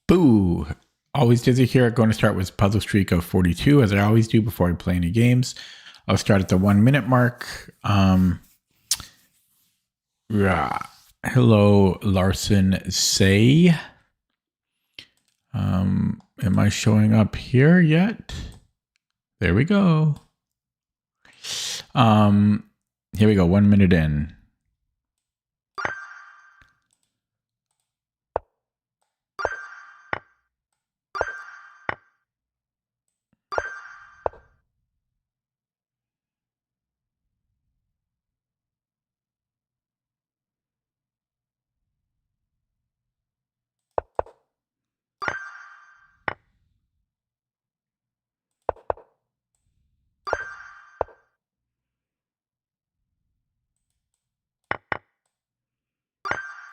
Boo! Always Dizzy here. Going to start with puzzle streak of 42, as I always do before I play any games. I'll start at the 1 minute mark. Yeah. Hello, Larson Say. Am I showing up here yet? There we go. Here we go. 1 minute in.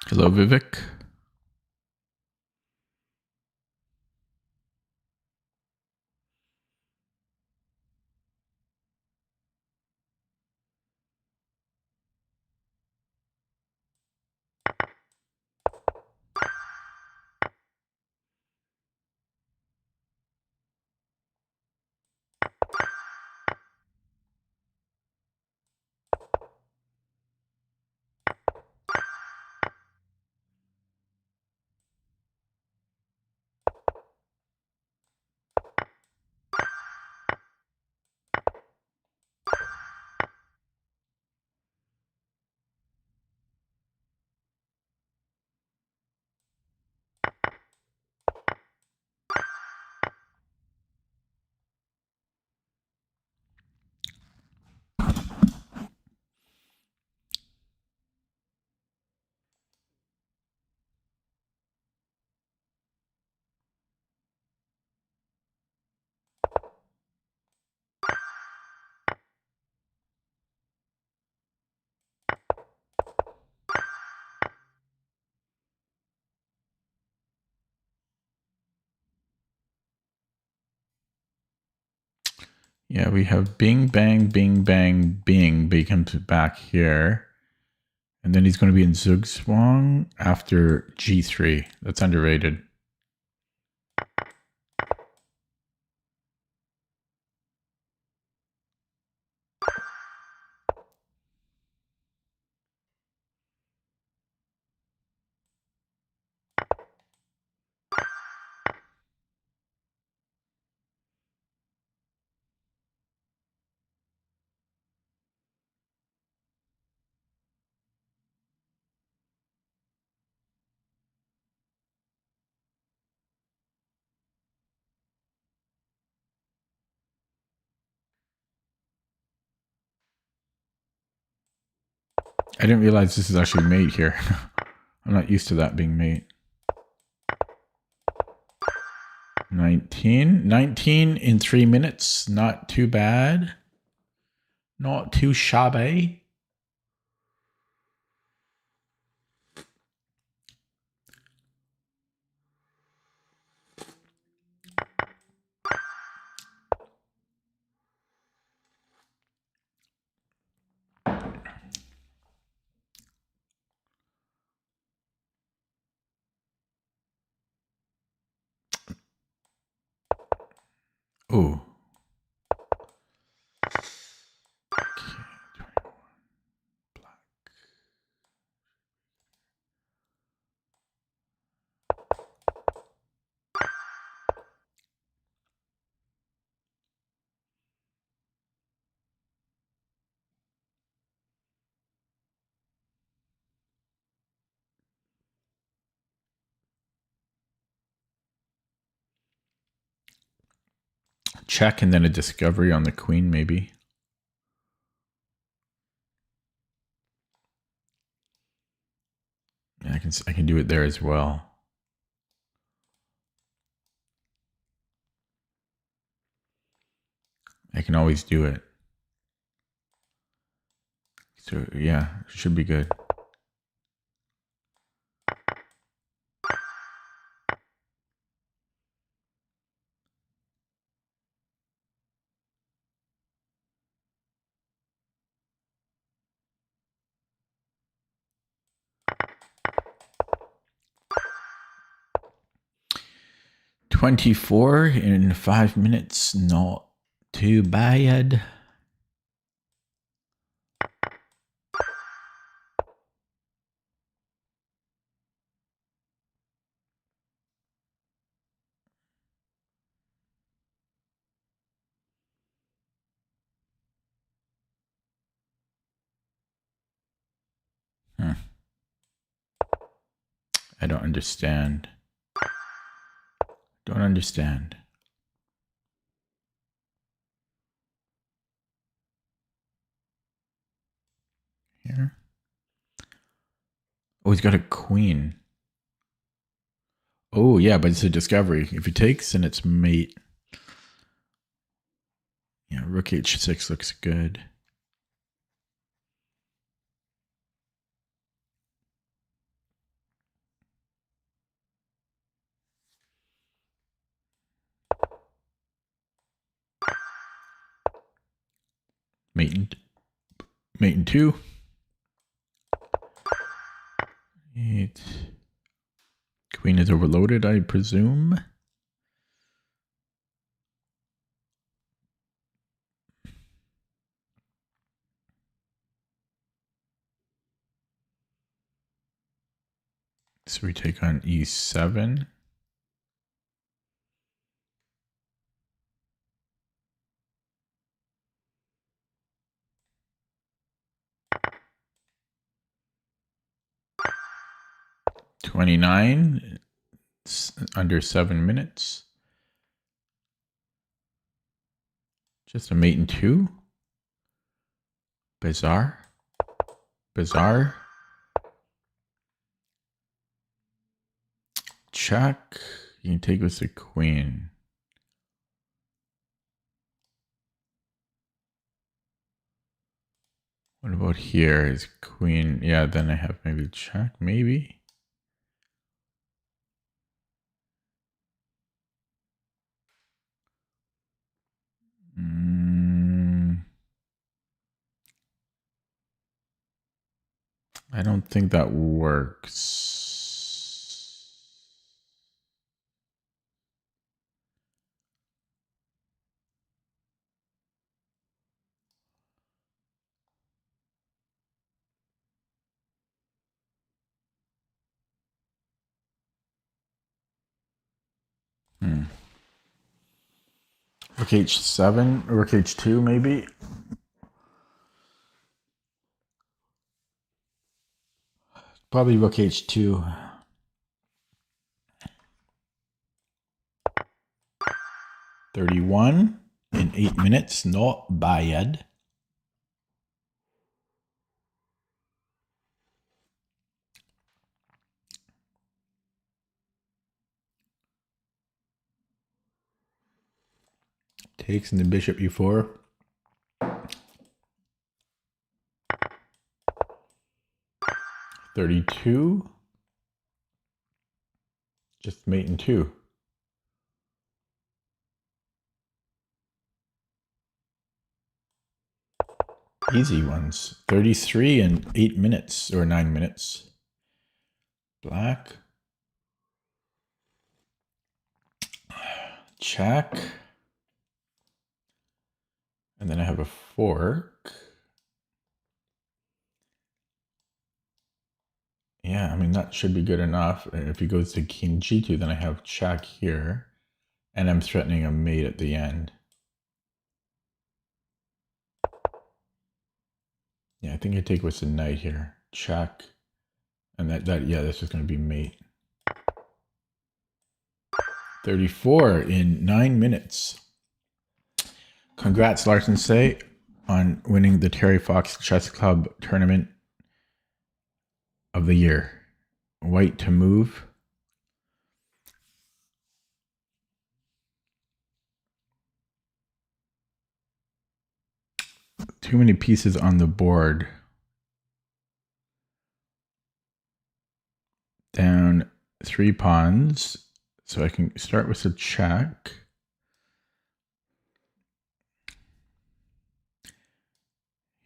Hello, Vivek. Yeah, we have bing, bang, bing, bang, bing. But he comes back here. And then he's going to be in Zugzwang after G3. That's underrated. I didn't realize this is actually mate here. I'm not used to that being mate. 19. 19 in 3 minutes. Not too bad. Not too shabby. Ooh. Check and then a discovery on the queen, maybe. Yeah, I can do it there as well. I can always do it. So yeah, it should be good. 24 in 5 minutes. Not too bad. I don't understand. Don't understand. Here. Oh, he's got a queen. Oh, yeah, but it's a discovery. If he takes, then it's mate. Yeah, rook h6 looks good. Mate in 2. 8. Queen is overloaded, I presume. So we take on e7. $29. It's under 7 minutes. Just a mate in 2. Bizarre. Bizarre. Check. You can take with the queen. What about here? Is queen? Yeah, then I have maybe check, maybe. I don't think that works. Rook h7, rook h2 maybe. Probably rook h2. $31 in 8 minutes. Not bad. Takes in the bishop e4. $32. Just mate in 2. Easy ones. 33 in 8 minutes or 9 minutes. Black. Check. And then I have a fork. Yeah, I mean, that should be good enough. If he goes to king g2, then I have check here. And I'm threatening a mate at the end. Yeah, I think I take with the knight here. Check. And yeah, this is going to be mate. 34 in 9 minutes. Congrats, Larson Say, on winning the Terry Fox Chess Club tournament of the year. White to move. Too many pieces on the board. Down 3 pawns. So I can start with a check.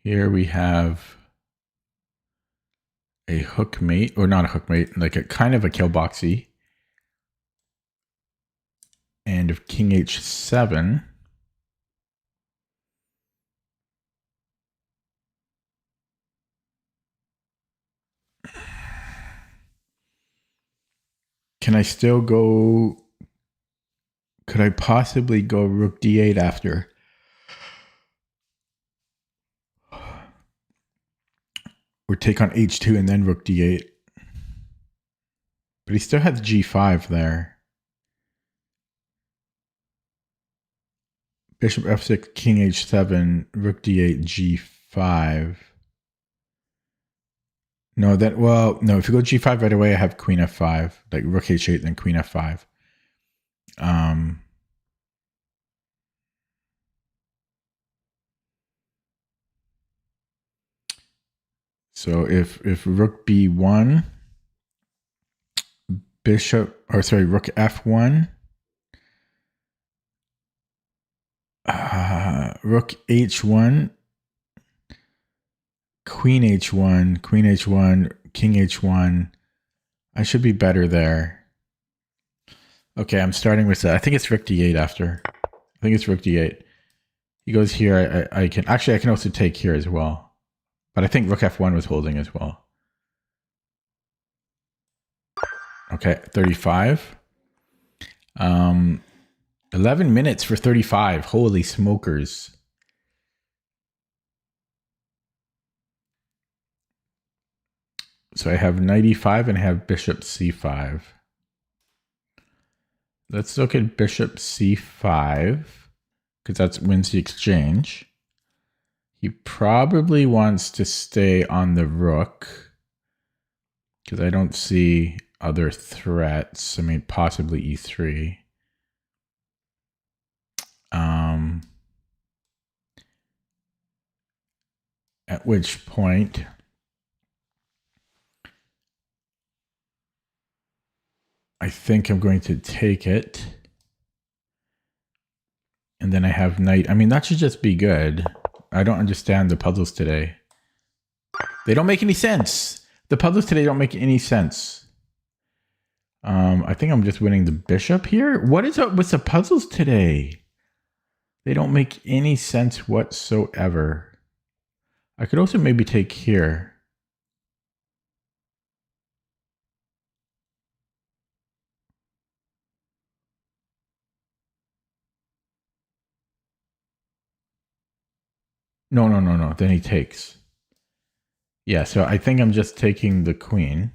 Here we have a hook mate, or not a hook mate, like a kind of a kill boxy. And if king h7, can I still go? Could I possibly go rook d8 after? Or take on h2 and then rook d8? But he still has g5 there. Bishop f6, king h7, rook d8, g5. No, no, if you go g5 right away, I have queen f5, like rook h8, then queen f5. So if rook b1, rook f1, rook h1, queen h1, king h1. I should be better there. Okay, I'm starting with that. I think it's rook d8 after. I think it's rook d8. He goes here. I can also take here as well. But I think rook f1 was holding as well. Okay, 35. 11 minutes for 35. Holy smokers. So I have knight e5 and I have bishop c5. Let's look at bishop c5 because that wins the exchange. He probably wants to stay on the rook because I don't see other threats. I mean, possibly e3. At which point I think I'm going to take it. And then I have knight. I mean, that should just be good. I don't understand the puzzles today. They don't make any sense. The puzzles today don't make any sense. I think I'm just winning the bishop here. What is up with the puzzles today? They don't make any sense whatsoever. I could also maybe take here. No. Then he takes. Yeah, so I think I'm just taking the queen.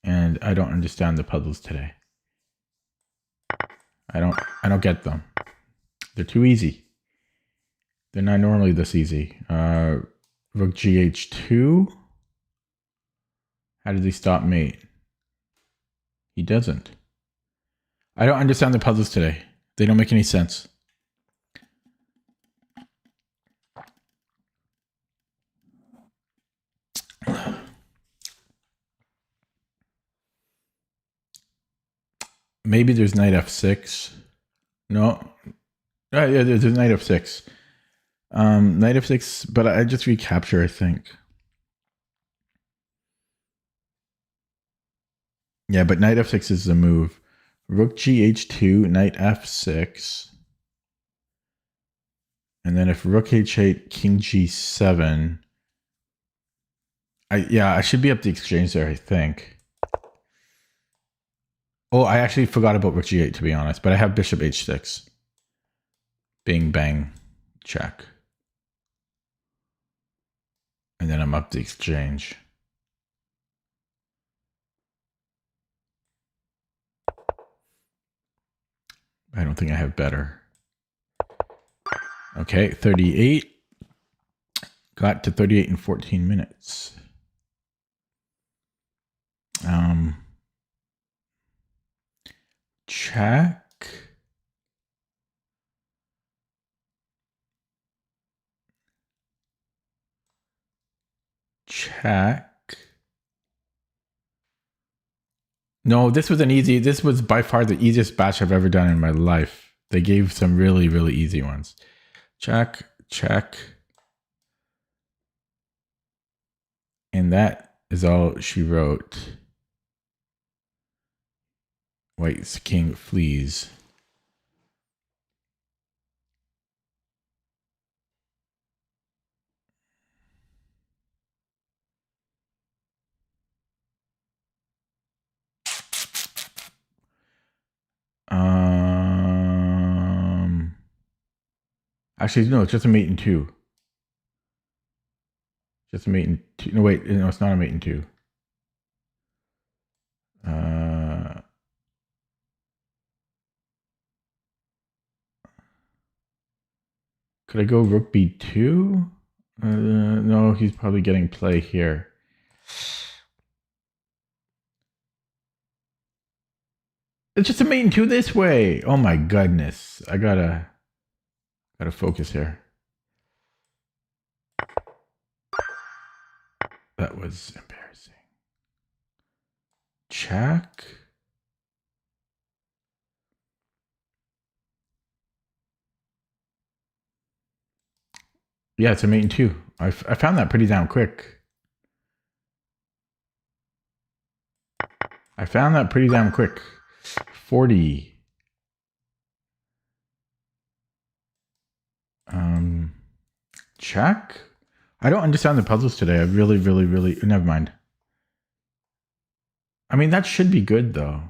And I don't understand the puzzles today. I don't get them. They're too easy. They're not normally this easy. Rook gh2. How does he stop mate? He doesn't. I don't understand the puzzles today. They don't make any sense. Maybe there's knight f6. No. Yeah, there's knight f6. Knight f6, but I just recapture, I think. Yeah, but knight f6 is the move. Rook gh2, knight f6. And then if rook h8, king g7. I should be up the exchange there, I think. Oh, I actually forgot about rook g8, to be honest. But I have bishop h6. Bing, bang, check. And then I'm up the exchange. I don't think I have better. Okay, 38. Got to 38 in 14 minutes. Check. Check. No, this was by far the easiest batch I've ever done in my life. They gave some really, really easy ones. Check, check. And that is all she wrote. White's king flees. Actually, no, it's just a mate in 2. Just a mate in 2. No, wait, no, it's not a mate in 2. Could I go rook b2? No, he's probably getting play here. It's just a mate in 2 this way. Oh my goodness. I gotta focus here. That was embarrassing. Check. Yeah, it's a mate in 2. I found that pretty damn quick. I found that pretty damn quick. 40. Check. I don't understand the puzzles today. I really, never mind. I mean, that should be good though.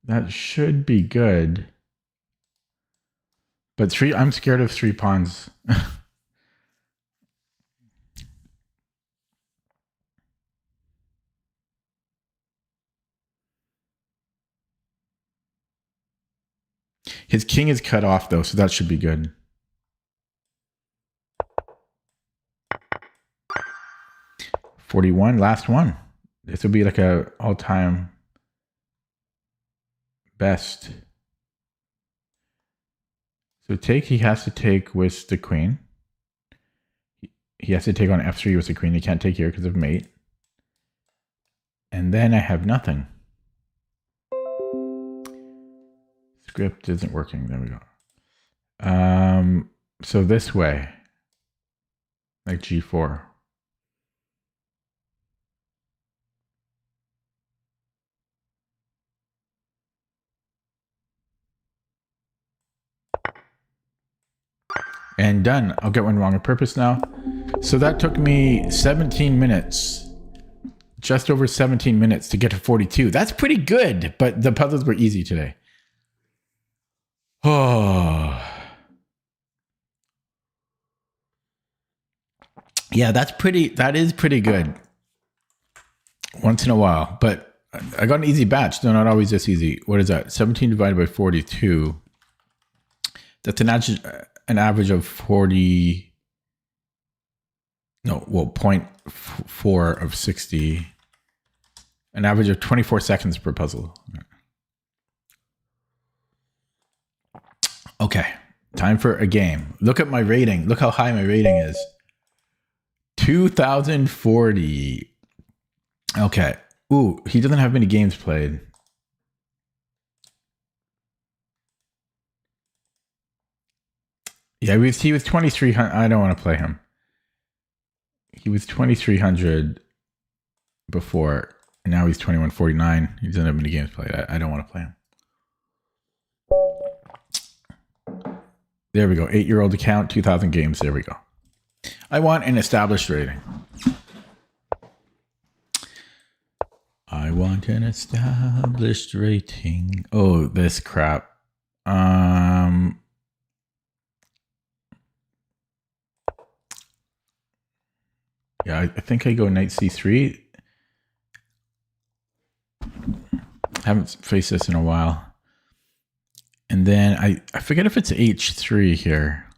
That should be good. But I'm scared of 3 pawns. His king is cut off though, so that should be good. $41, last one. This will be like a all-time best. So he has to take with the queen. He has to take on f3 with the queen. He can't take here because of mate. And then I have nothing. Script isn't working. There we go. So this way, like g4. And done. I'll get one wrong on purpose now. So that took me 17 minutes. Just over 17 minutes to get to 42. That's pretty good, but the puzzles were easy today. Oh. Yeah, that is pretty good. Once in a while, but I got an easy batch. They're not always this easy. What is that? 17 divided by 42. That's an average of 40. No, well, 0.4 of 60. An average of 24 seconds per puzzle. Okay, time for a game. Look at my rating. Look how high my rating is. 2040. Okay. Ooh, he doesn't have many games played. Yeah, he was 2,300. I don't want to play him. He was 2,300 before, and now he's 2,149. He doesn't have many games played. I don't want to play him. There we go. 8-year-old account, 2,000 games. There we go. I want an established rating. I want an established rating. Oh, this crap. Yeah, I think I go knight c3. Haven't faced this in a while. And then I forget if it's h3 here.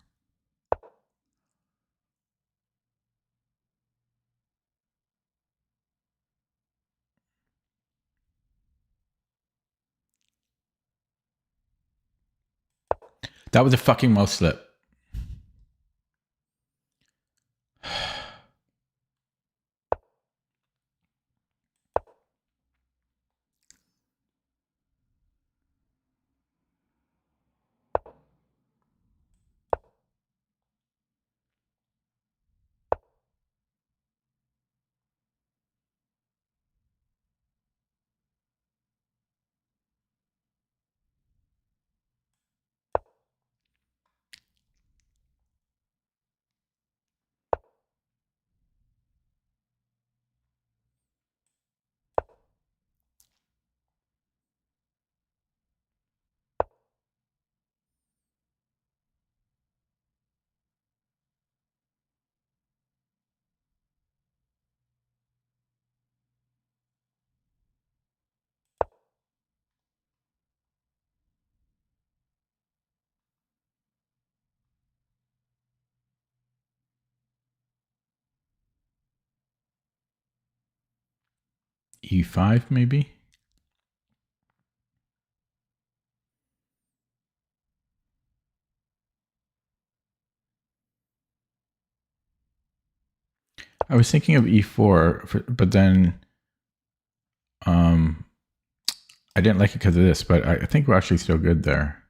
That was a fucking mouse slip. E5 maybe. I was thinking of E4, but then I didn't like it because of this, but I think we're actually still good there.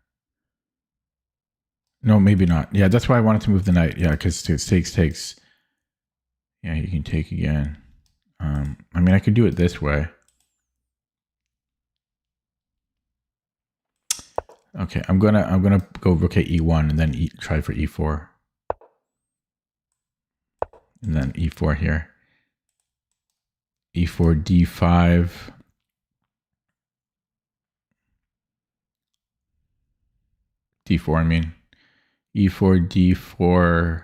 No, maybe not. Yeah, that's why I wanted to move the knight. Yeah, because it takes. Yeah, you can take again. I mean, I could do it this way. Okay, I'm gonna go rook E1 and then try for E4, and then E4 here. E4 D5. D4, I mean. E4 D4.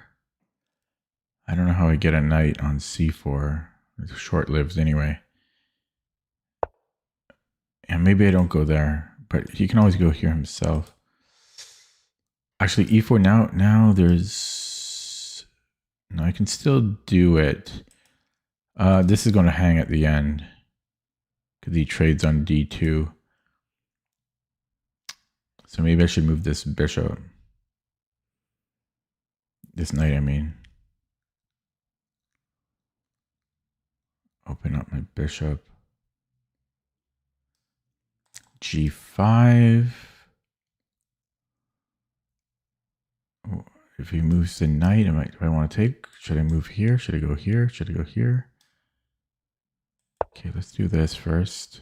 I don't know how I get a knight on C4. It's short-lived anyway. And maybe I don't go there, but he can always go here himself. Actually, E4 now there's... No, I can still do it. This is going to hang at the end because he trades on D2. So maybe I should move this bishop. This knight, I mean. Open up my bishop. G5. If he moves the knight, do I want to take? Should I move here? Should I go here? Should I go here? Okay, let's do this first.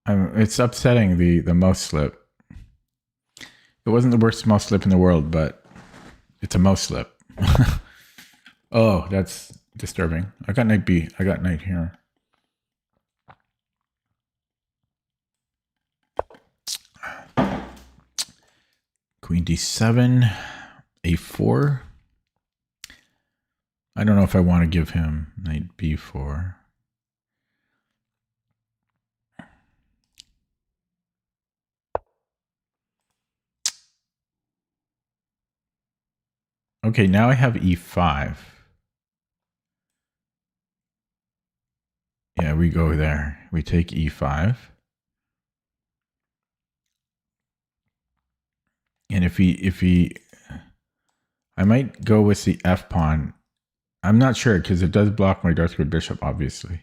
It's upsetting the mouse slip. It wasn't the worst mouse slip in the world, but it's a mouse slip. Oh, that's disturbing. I got knight B. I got knight here. Queen D7, A4. I don't know if I want to give him knight B4. Okay, now I have E5. Yeah, we go there. We take E5. And if he, I might go with the F pawn. I'm not sure because it does block my dark squared bishop, obviously.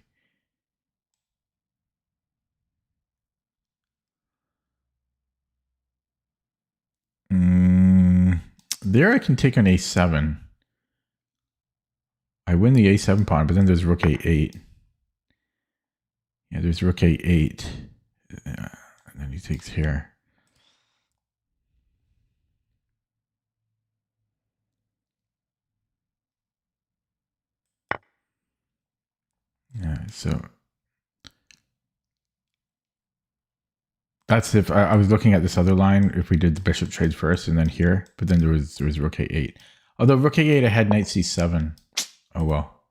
There I can take an A7. I win the A7 pawn, but then there's rook A8. Yeah, there's rook A8. And then he takes here. Yeah, so that's if I was looking at this other line, if we did the bishop trades first and then here, but then there was rook A8. Although rook A8, I had knight C7. Oh well.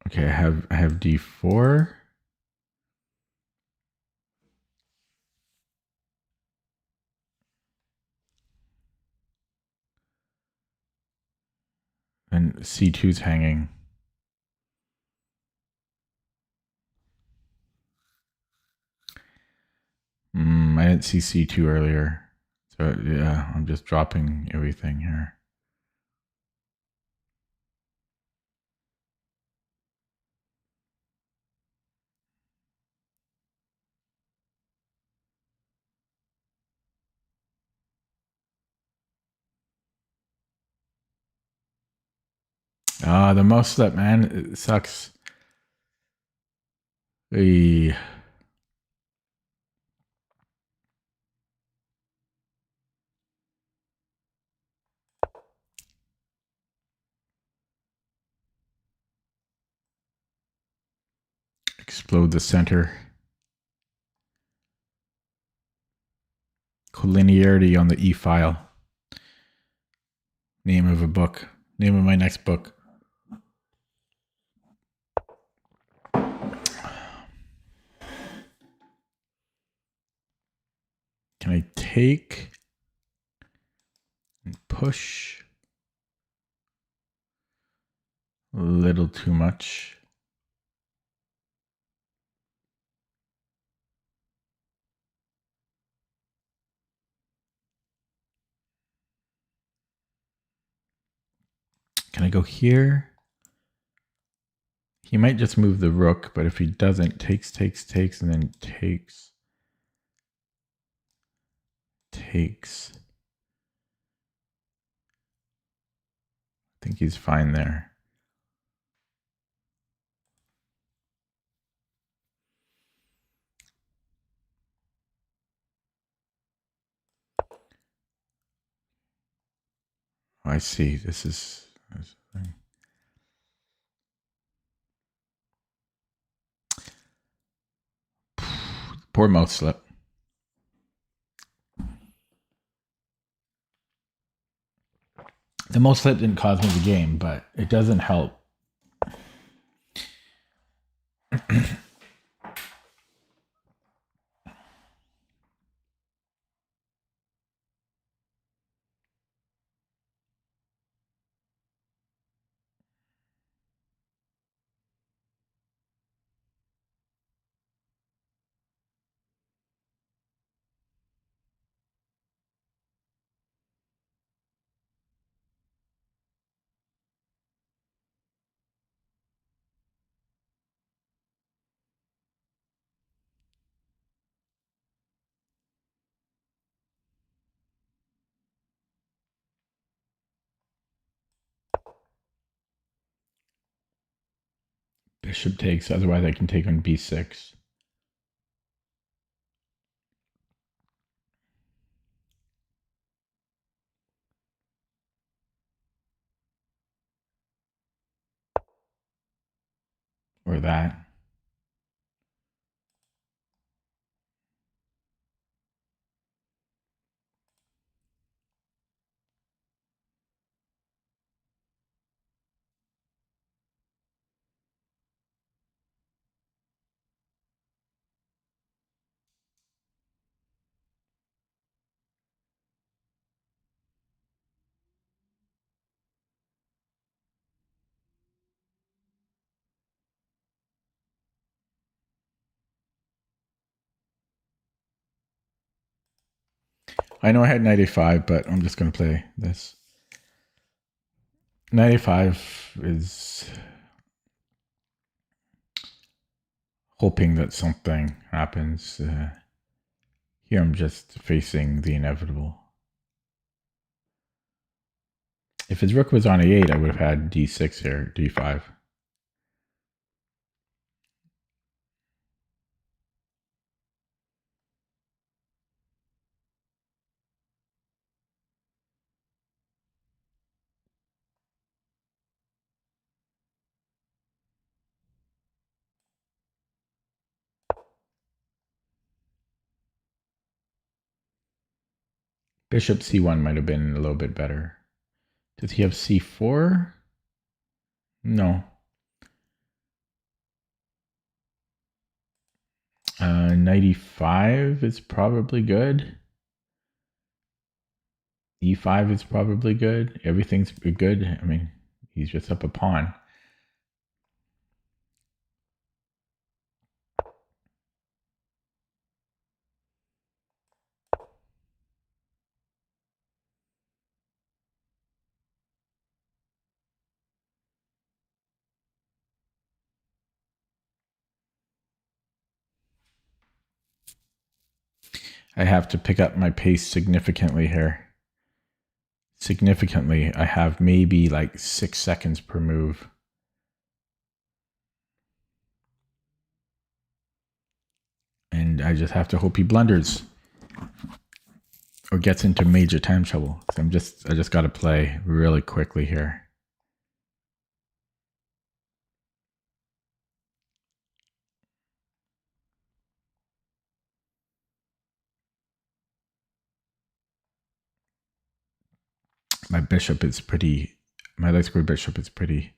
Okay, I have D4. And C2's hanging. I didn't see C2 earlier. So yeah, I'm just dropping everything here. The mouse slip, man, it sucks. Explode the center. Collinearity on the E file. Name of a book. Name of my next book. Can I take and push? A little too much. Can I go here? He might just move the rook, but if he doesn't, takes, and then takes. I think he's fine there. Oh, I see. This is poor mouse slip. The mouse slip didn't cause me the game, but it doesn't help. Bishop takes, otherwise I can take on b6. Or that. I know I had 95, but I'm just going to play this. 95 is hoping that something happens. Here I'm just facing the inevitable. If his rook was on a8, I would have had d6 here, d5. Bishop c1 might have been a little bit better. Does he have c4? No. 95 is probably good. e5 is probably good. Everything's good. I mean, he's just up a pawn. I have to pick up my pace significantly here. Significantly. I have maybe like 6 seconds per move. And I just have to hope he blunders or gets into major time trouble. So I just got to play really quickly here. My bishop is pretty, my light square bishop is pretty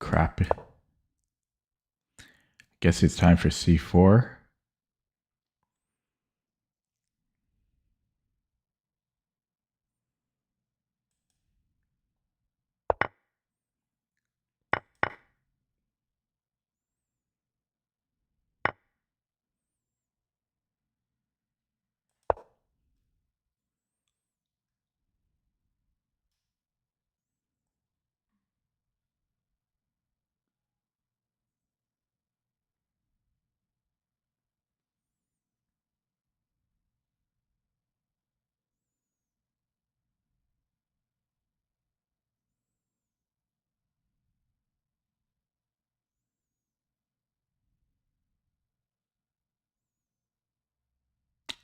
crappy. Guess it's time for c4.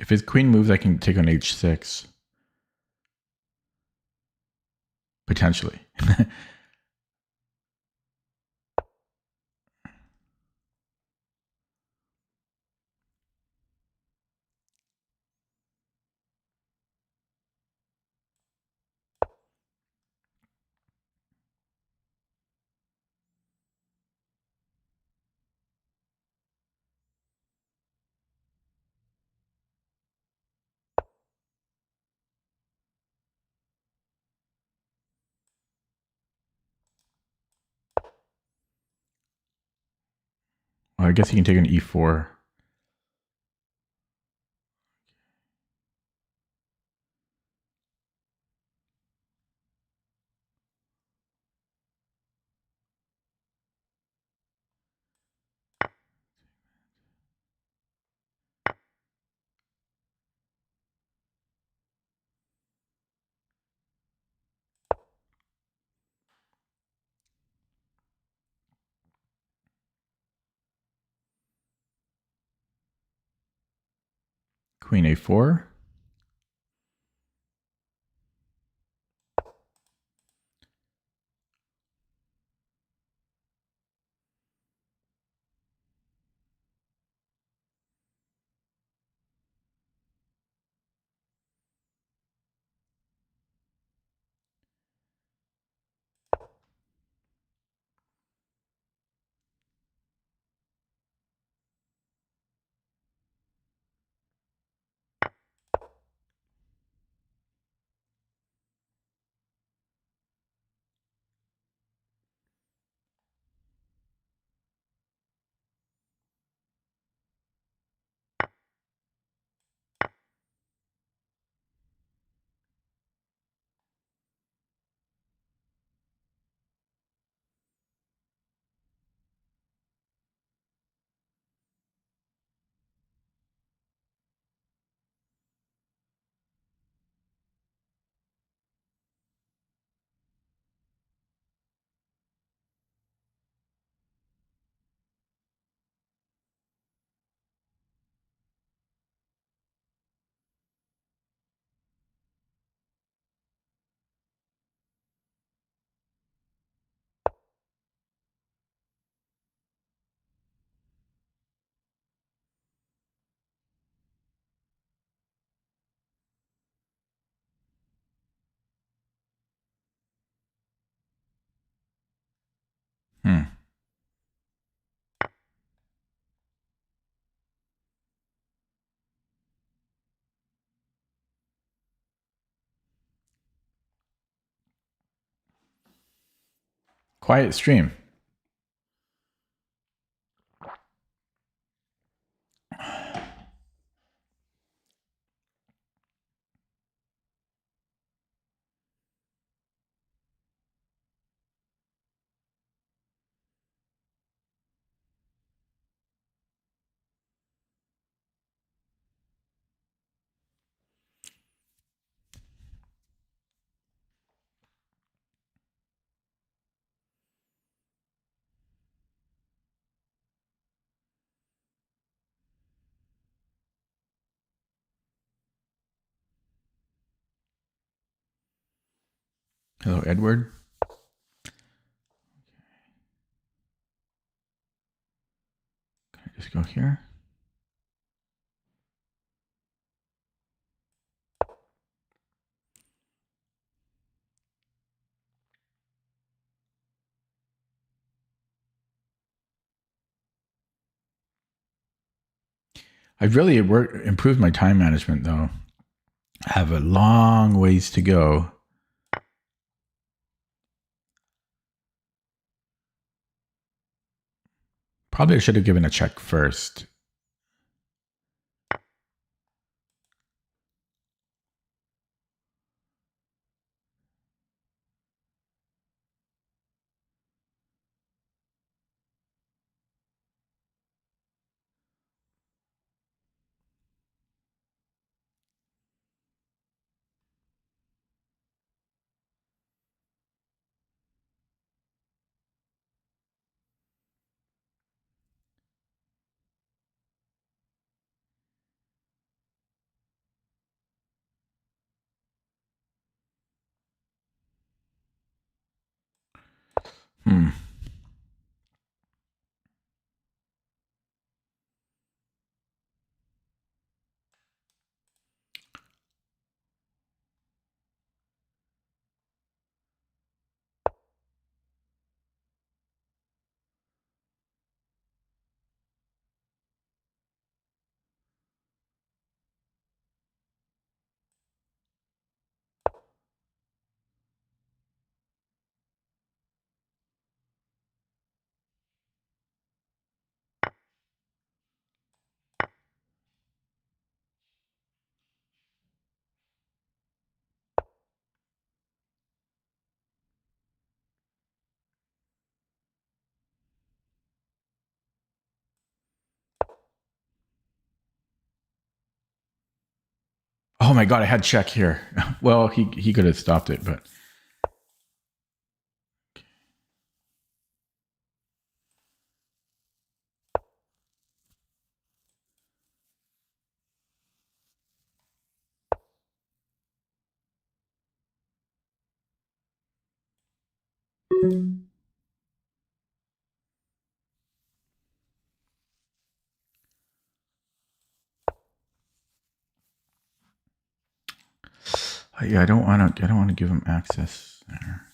If his queen moves, I can take on h6. Potentially. Well, I guess he can take an e4. Queen a4. Hmm. Quiet stream. Hello, Edward. Can I just go here? I've really improved my time management, though. I have a long ways to go. Probably I should have given a check first. Hmm. Oh my god, I had check here. Well, he could have stopped it, but yeah, I don't want to give him access there.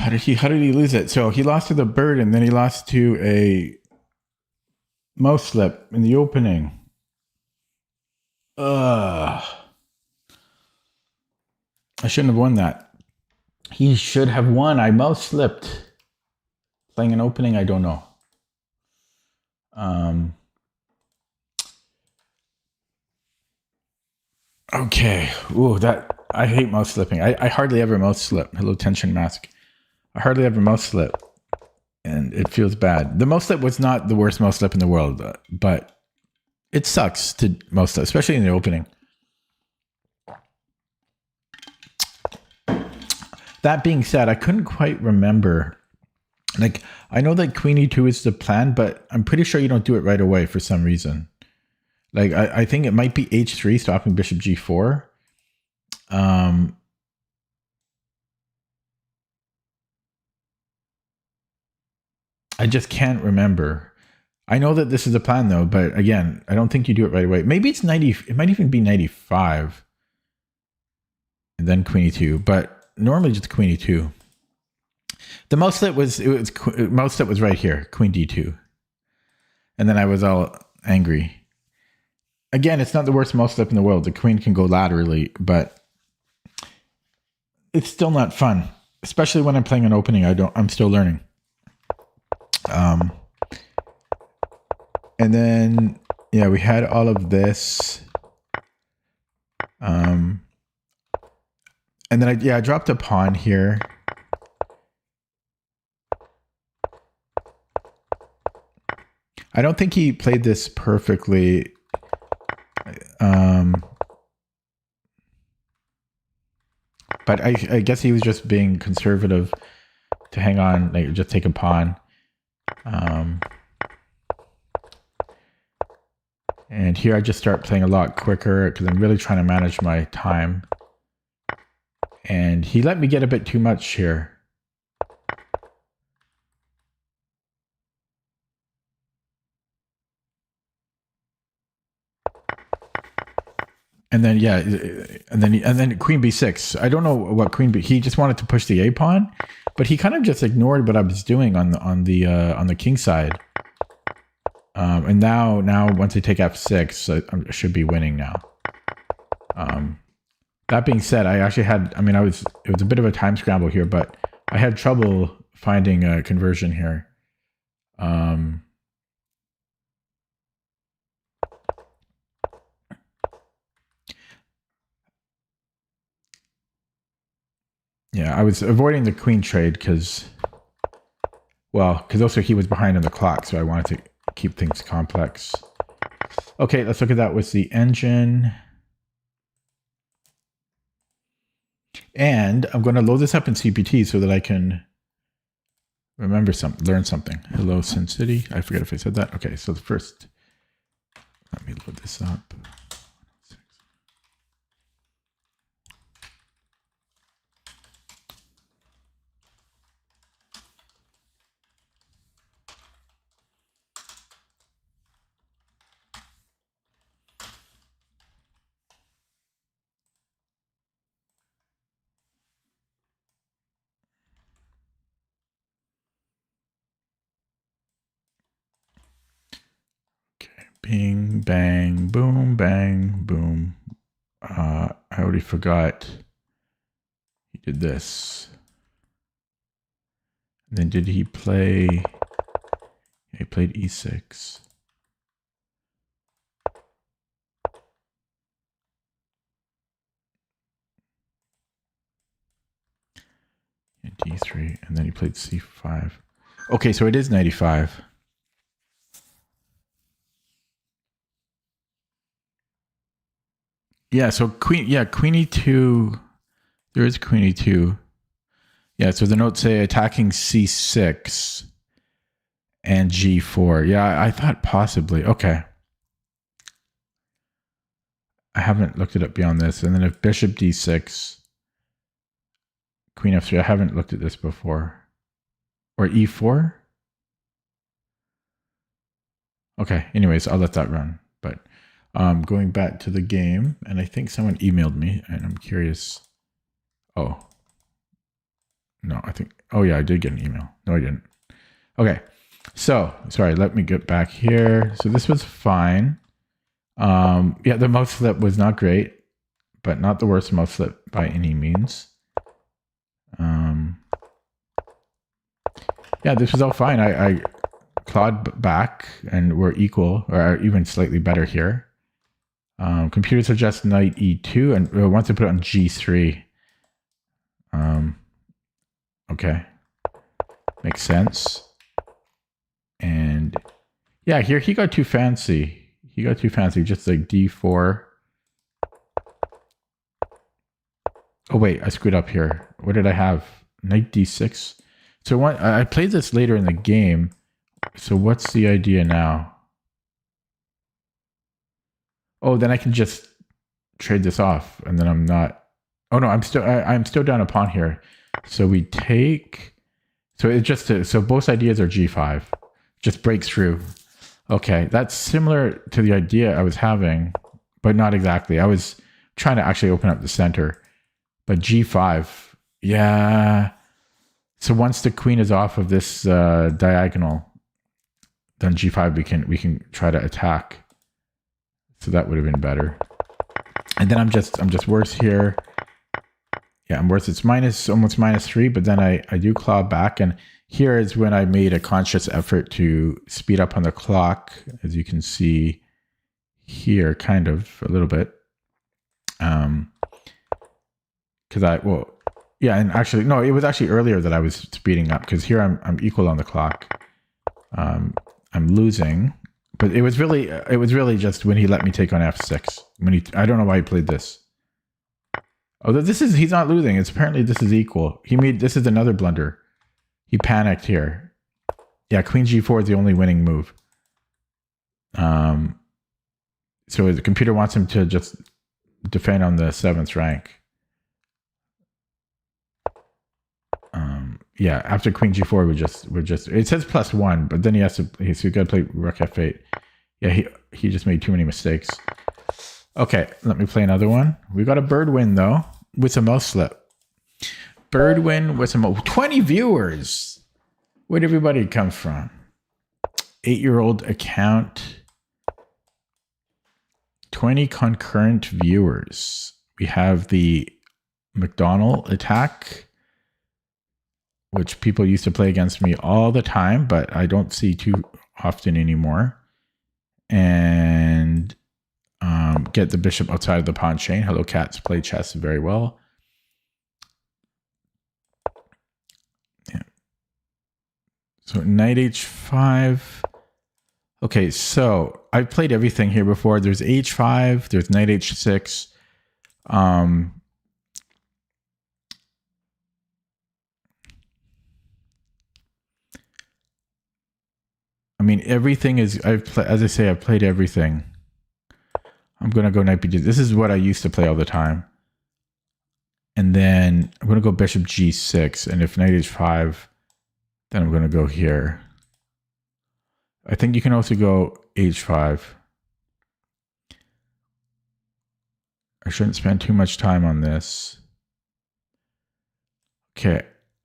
How did he lose it? So he lost to the bird, and then he lost to a mouse slip in the opening. Ugh. I shouldn't have won that. He should have won. I mouse slipped. Playing an opening, I don't know. Okay. Ooh, that I hate mouse slipping. I hardly ever mouse slip. Hello, tension mask. I hardly ever mouse slip, and it feels bad. The mouse slip was not the worst mouse slip in the world, but it sucks to mouse slip, especially in the opening. That being said, I couldn't quite remember. Like, I know that Queen E2 is the plan, but I'm pretty sure you don't do it right away for some reason. Like, I think it might be H3 stopping Bishop G4. I just can't remember. I know that this is a plan though, but again, I don't think you do it right away. Maybe it's 90. It might even be 95. And then Queen E2, but normally just Queen E2. The mouse slip was mouse slip was right here, Queen D2. And then I was all angry. Again, it's not the worst mouse slip in the world. The queen can go laterally, but it's still not fun. Especially when I'm playing an opening, I'm still learning. And then yeah, we had all of this. And then I dropped a pawn here. I don't think he played this perfectly. But I guess he was just being conservative to hang on, like just take a pawn. And here I just start playing a lot quicker because I'm really trying to manage my time. And he let me get a bit too much here. And then yeah, and then queen b6. I don't know what queen b. He just wanted to push the a pawn, but he kind of just ignored what I was doing on the king side. And now once I take f6, I should be winning now. That being said, I actually had. I mean, it was a bit of a time scramble here, but I had trouble finding a conversion here. Yeah, I was avoiding the queen trade because also he was behind on the clock, so I wanted to keep things complex. Okay, let's look at that with the engine. And I'm going to load this up in CPT so that I can learn something. Hello, SimCity. I forget if I said that. Okay, so the first, let me load this up. Bing, bang, boom, bang, boom. I already forgot he did this. And then did he play? He played e6. And d3, and then he played c5. Okay, so it is 95. Yeah, so queen e2. There is queen e2. Yeah, so the notes say attacking c6 and g4. Yeah, I thought possibly. Okay. I haven't looked it up beyond this. And then if bishop d6, queen f3, I haven't looked at this before. Or e4? Okay, anyways, I'll let that run. But going back to the game, and I think someone emailed me, and I'm curious. Oh. No, I think, oh yeah, I did get an email. No, I didn't. Okay, so, sorry, let me get back here. So this was fine. Yeah, the mouse flip was not great, but not the worst mouse flip by any means. Yeah, this was all fine. I clawed back and we're equal, or even slightly better here. Computer suggests knight e2, and wants to put it on g3. Okay, makes sense. And yeah, here he got too fancy. He got too fancy, just like d4. Oh wait, I screwed up here. What did I have? Knight d6. So I played this later in the game. So what's the idea now? Oh, then I can just trade this off, and then I'm not. Oh no, I'm still down a pawn here. So we take. So it just so both ideas are g5. Just breaks through. Okay, that's similar to the idea I was having, but not exactly. I was trying to actually open up the center, but g5. Yeah. So once the queen is off of this diagonal, then g5 we can try to attack. So that would have been better. And then I'm just worse here. Yeah, I'm worse. It's almost -3, but then I do claw back, and here is when I made a conscious effort to speed up on the clock, as you can see here, kind of a little bit. Yeah, and actually, no, it was actually earlier that I was speeding up, because here I'm equal on the clock. I'm losing, but it was really just when he let me take on f6. I don't know why he played this. Oh, he's not losing. It's apparently this is equal. This is another blunder. He panicked here. Yeah, queen g4 is the only winning move. So the computer wants him to just defend on the 7th rank. Yeah, after queen g4, we're just. It says +1, but then so you got to play rook f8. Yeah, he just made too many mistakes. Okay, let me play another one. We got a bird win though with a mouse slip. Bird win with some 20 viewers. Where'd everybody come from? 8-year-old account. 20 concurrent viewers. We have the McDonald attack, which people used to play against me all the time, but I don't see too often anymore. And get the bishop outside of the pawn chain. Hello Cats play chess very well. Yeah. So knight h5. Okay, so I've played everything here before. There's h5, there's knight h6. I mean, everything is, as I say, I've played everything. I'm going to go knight b6. This is what I used to play all the time. And then I'm going to go bishop g6. And if knight h5, then I'm going to go here. I think you can also go h5. I shouldn't spend too much time on this. Okay.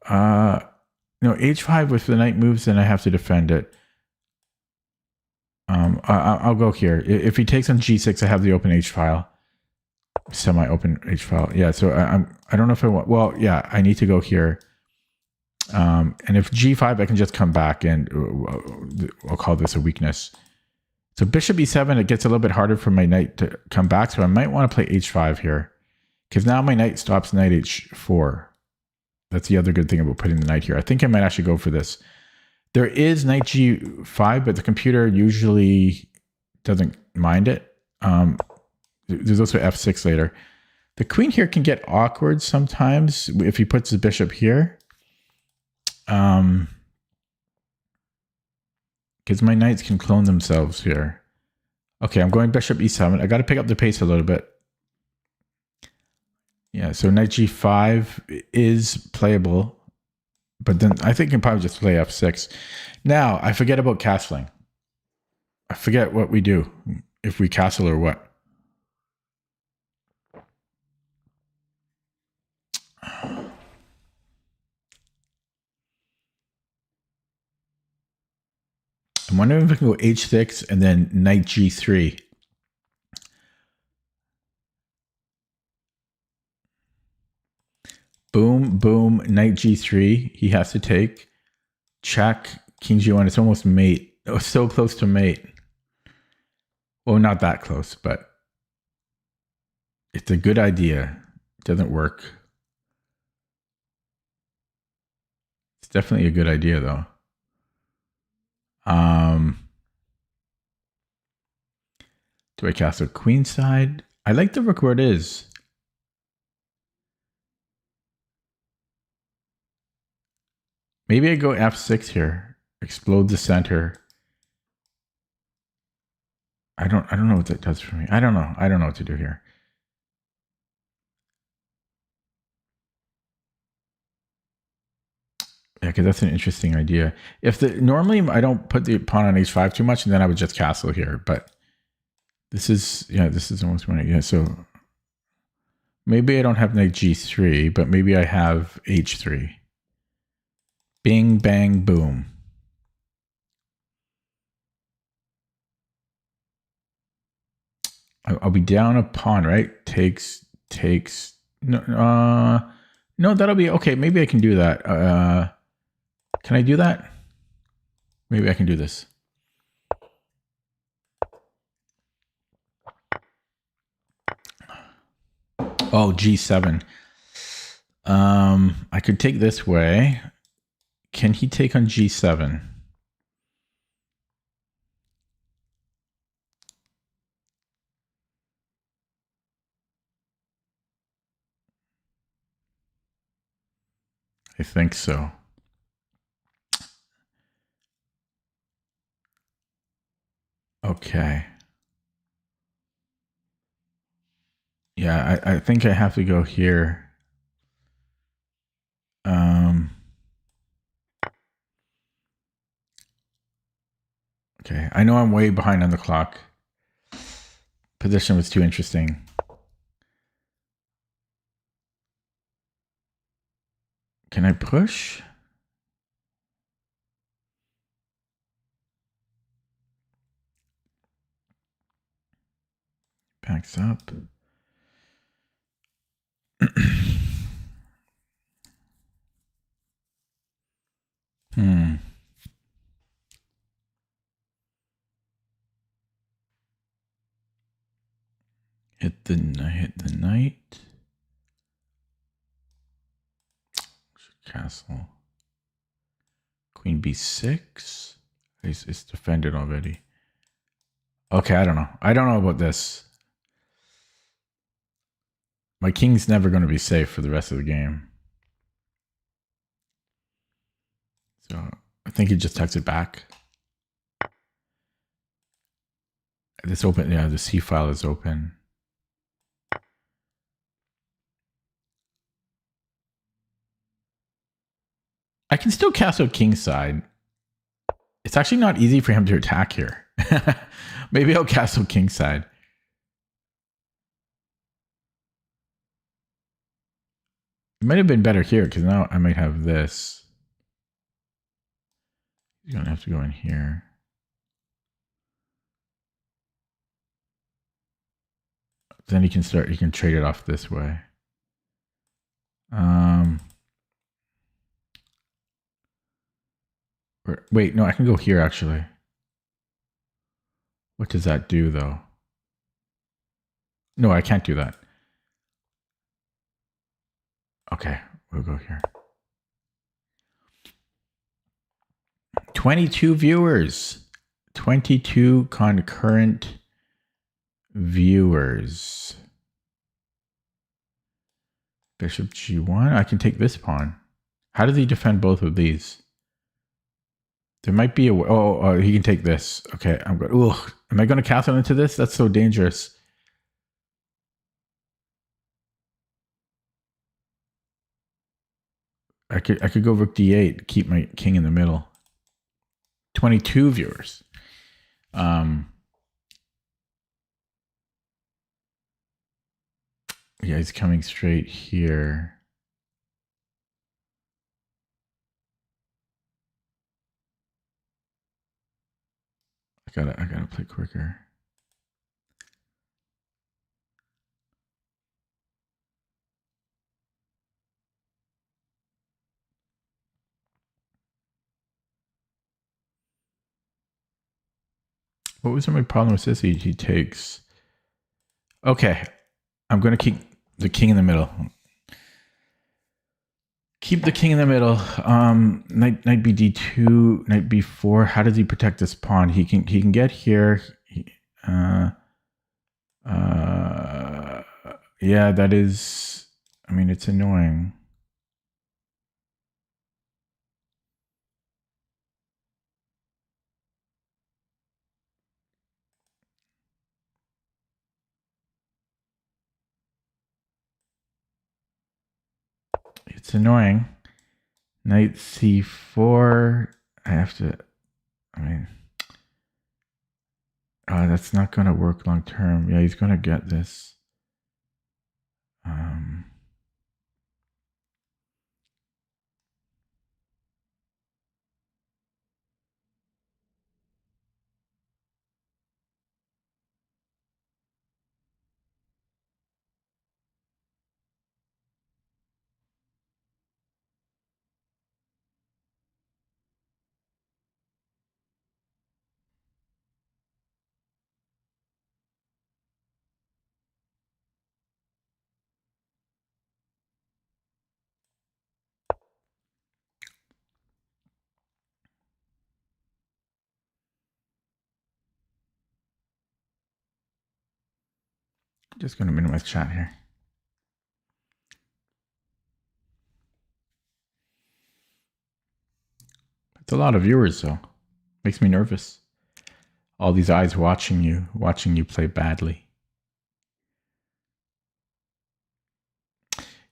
No, h5, if the knight moves, then I have to defend it. I'll go here. If he takes on g6, I have the open h file. Semi-open h file. Yeah, so I don't know if I want... Well, yeah, I need to go here. And if g5, I can just come back and I'll call this a weakness. So bishop e7, it gets a little bit harder for my knight to come back. So I might want to play h5 here. Because now my knight stops knight h4. That's the other good thing about putting the knight here. I think I might actually go for this. There is knight g5, but the computer usually doesn't mind it. There's also f6 later. The queen here can get awkward sometimes if he puts the bishop here. Because my knights can clone themselves here. Okay, I'm going bishop e7. I got to pick up the pace a little bit. Yeah, so knight g5 is playable. But then I think I can probably just play f6. Now, I forget about castling. I forget what we do. If we castle or what. I'm wondering if I can go h6 and then knight g3. Boom, boom, knight g3. He has to take. Check, king g1. It's almost mate. Oh, so close to mate. Well, not that close, but it's a good idea. It doesn't work. It's definitely a good idea, though. Do I castle queenside? I like the rook where it is. Maybe I go f6 here. Explode the center. I don't know what that does for me. I don't know. I don't know what to do here. Yeah, because that's an interesting idea. Normally I don't put the pawn on h5 too much, and then I would just castle here. But this is almost one. Yeah, so maybe I don't have knight g3, but maybe I have h3. Bing, bang, boom. I'll be down a pawn, right? Takes. No, that'll be okay. Maybe I can do that. Can I do that? Maybe I can do this. Oh, g7. I could take this way. Can he take on g7? I think so. Okay. Yeah, I think I have to go here. Okay, I know I'm way behind on the clock. Position was too interesting. Can I push? Backs up. Hit the knight. Castle. Queen b6. It's defended already. Okay, I don't know. I don't know about this. My king's never going to be safe for the rest of the game. So I think he just tucks it back. This open, yeah, the C file is open. I can still castle kingside. It's actually not easy for him to attack here. Maybe I'll castle kingside. It might have been better here because now I might have this. He's going to have to go in here. Then he can trade it off this way. Wait, no, I can go here actually. What does that do though? No, I can't do that. Okay, we'll go here. 22 viewers. 22 concurrent viewers. Bishop g1. I can take this pawn. How does he defend both of these? There might be a way. Oh, he can take this. Okay, I'm good. Ugh. Am I going to castle into this? That's so dangerous. I could go rook d8, keep my king in the middle. 22 viewers. Yeah, he's coming straight here. I gotta play quicker. What was my problem with this? He takes. Okay, I'm gonna keep the king in the middle. Keep the king in the middle. Knight b2, knight b4. How does he protect this pawn? He can get here. Yeah, that is. I mean, it's annoying. It's annoying. Knight c4. I have to. I mean, that's not going to work long term. Yeah, he's going to get this. Just going to minimize chat here. It's a lot of viewers, though. Makes me nervous. All these eyes watching you play badly.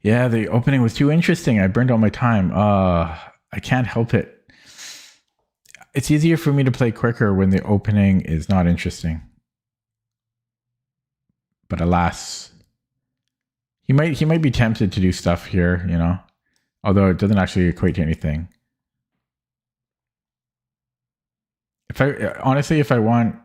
Yeah, the opening was too interesting. I burned all my time. I can't help it. It's easier for me to play quicker when the opening is not interesting. But alas, he might be tempted to do stuff here, you know, although it doesn't actually equate to anything. If I want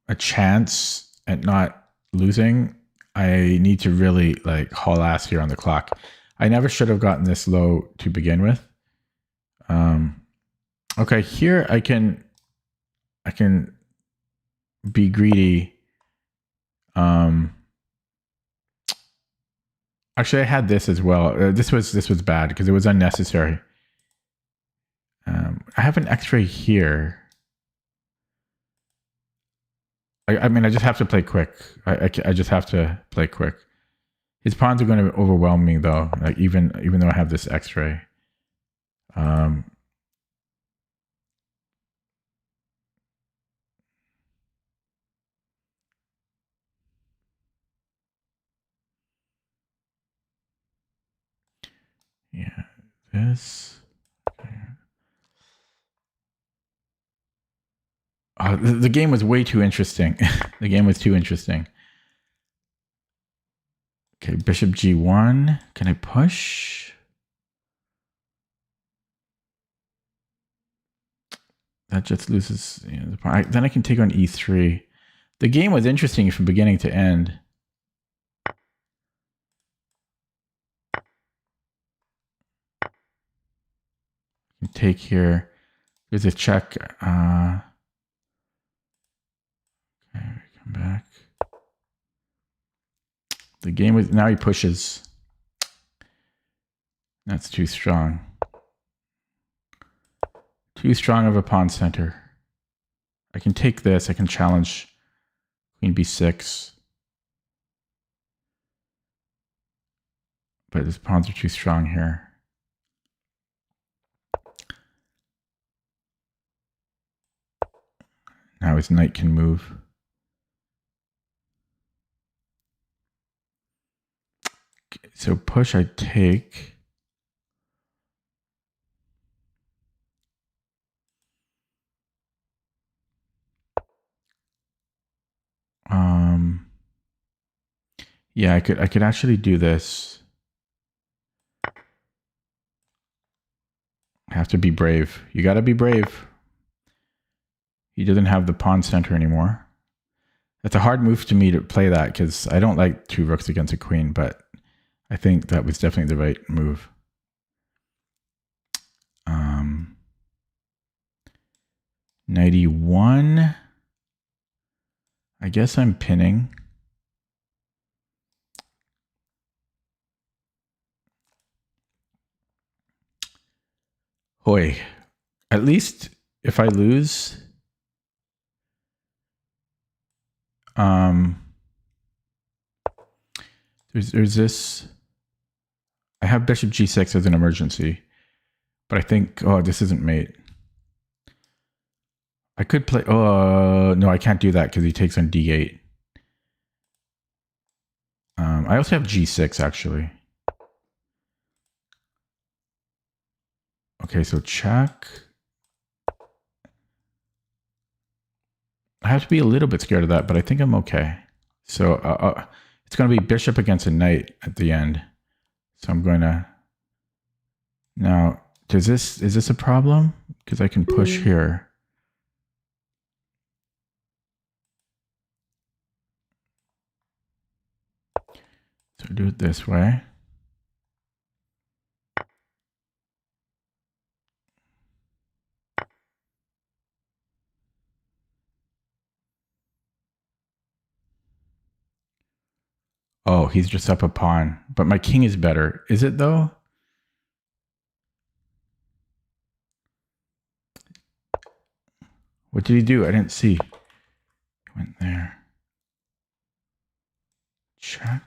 a chance at not losing, I need to really like haul ass here on the clock. I never should have gotten this low to begin with. Okay, here I can be greedy. Actually, I had this as well. This was bad because it was unnecessary. I have an X-ray here. I mean, I just have to play quick. I just have to play quick. His pawns are going to overwhelm me though. Like even though I have this X-ray. Yeah, this. The game was way too interesting. The game was too interesting. Okay, bishop g1. Can I push? That just loses. You know, then I can take on e3. The game was interesting from beginning to end. Take here. There's a check. Okay, come back. The game was now he pushes. That's too strong. Too strong of a pawn center. I can take this. I can challenge queen b6. But his pawns are too strong here. Now his knight can move. Okay, so push, I take. Yeah, I could actually do this. I have to be brave. You got to be brave. He doesn't have the pawn center anymore. It's a hard move to me to play that because I don't like two rooks against a queen, but I think that was definitely the right move. 91. I guess I'm pinning. Hoy. At least if I lose, there's this. I have bishop g6 as an emergency, but I think, oh, this isn't mate. I could play, no, I can't do that because he takes on d8. I also have g6 actually. Okay, so check. I have to be a little bit scared of that, but I think I'm okay. So it's going to be bishop against a knight at the end. So I'm going to... Now, is this a problem? Because I can push here. So do it this way. Oh, he's just up a pawn. But my king is better. Is it though? What did he do? I didn't see. He went there. Check.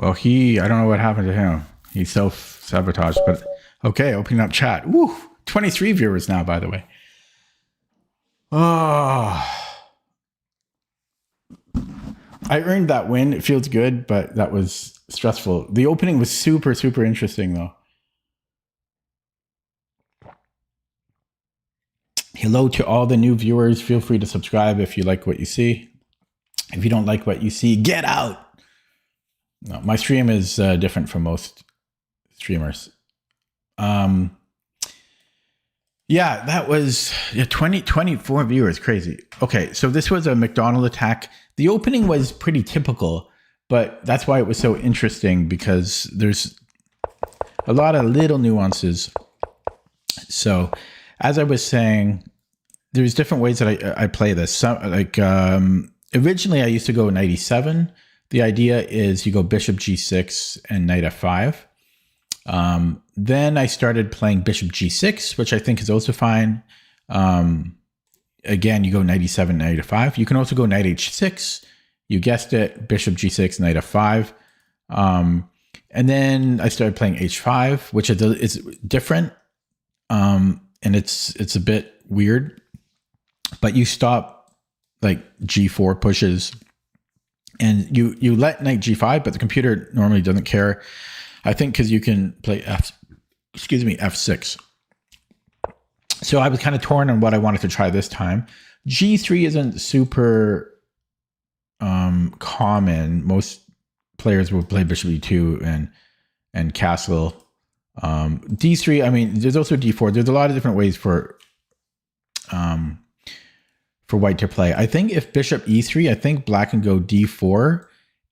Well, I don't know what happened to him. He self-sabotaged, but okay, opening up chat. Woo! 23 viewers now, by the way. Oh, I earned that win. It feels good, but that was stressful. The opening was super, super interesting, though. Hello to all the new viewers. Feel free to subscribe if you like what you see. If you don't like what you see, get out. No, my stream is different from most streamers. Yeah, that was 24 viewers. Crazy. Okay, so this was a McDonald attack. The opening was pretty typical, but that's why it was so interesting, because there's a lot of little nuances. So as I was saying, there's different ways that I play this. Originally I used to go knight e7. The idea is you go bishop g6 and knight f5. Then I started playing bishop g6, which I think is also fine. Again, you go knight e7, knight f5. You can also go knight h6. You guessed it, bishop g6, knight f5. And then I started playing h5, which is different. And it's a bit weird. But you stop like g4 pushes, and you let knight g5, but the computer normally doesn't care. I think because you can play f6. So I was kind of torn on what I wanted to try this time. g3 isn't super common. Most players will play bishop e2 and castle. d3. I mean, there's also d4. There's a lot of different ways for white to play. I think if bishop e3, I think black can go d4,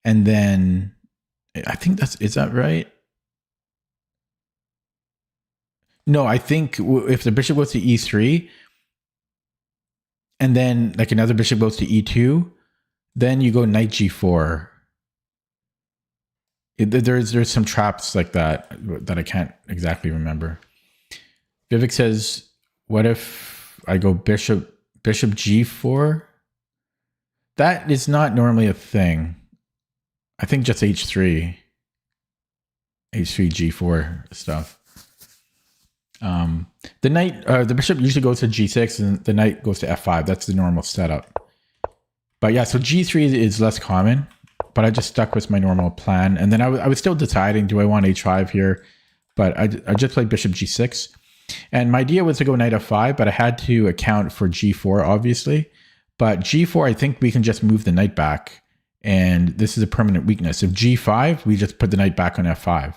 and then I think is that right? No, I think if the bishop goes to e3, and then like another bishop goes to e2, then you go knight g4. There's some traps like that I can't exactly remember. Vivek says, what if I go bishop g4? That is not normally a thing. I think just h3 g4 stuff. The bishop usually goes to g6 and the knight goes to f5. That's the normal setup. But yeah, so g3 is less common, but I just stuck with my normal plan. And then I was still deciding, do I want h5 here? But I just played bishop g6. And my idea was to go knight f5, but I had to account for g4, obviously. But g4, I think we can just move the knight back. And this is a permanent weakness. If g5, we just put the knight back on f5.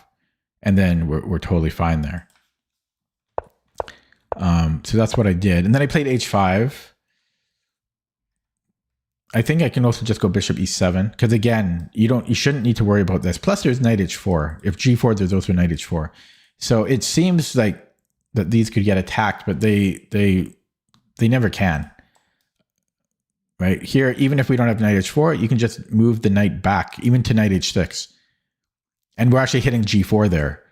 And then we're totally fine there. So that's what I did. And then I played h5. I think I can also just go bishop e7. Because again, you shouldn't need to worry about this. Plus there's knight h4. If g4, there's also knight h4. So it seems like that these could get attacked, but they never can. Right here, even if we don't have knight h4, you can just move the knight back, even to knight h6, and we're actually hitting g4 there.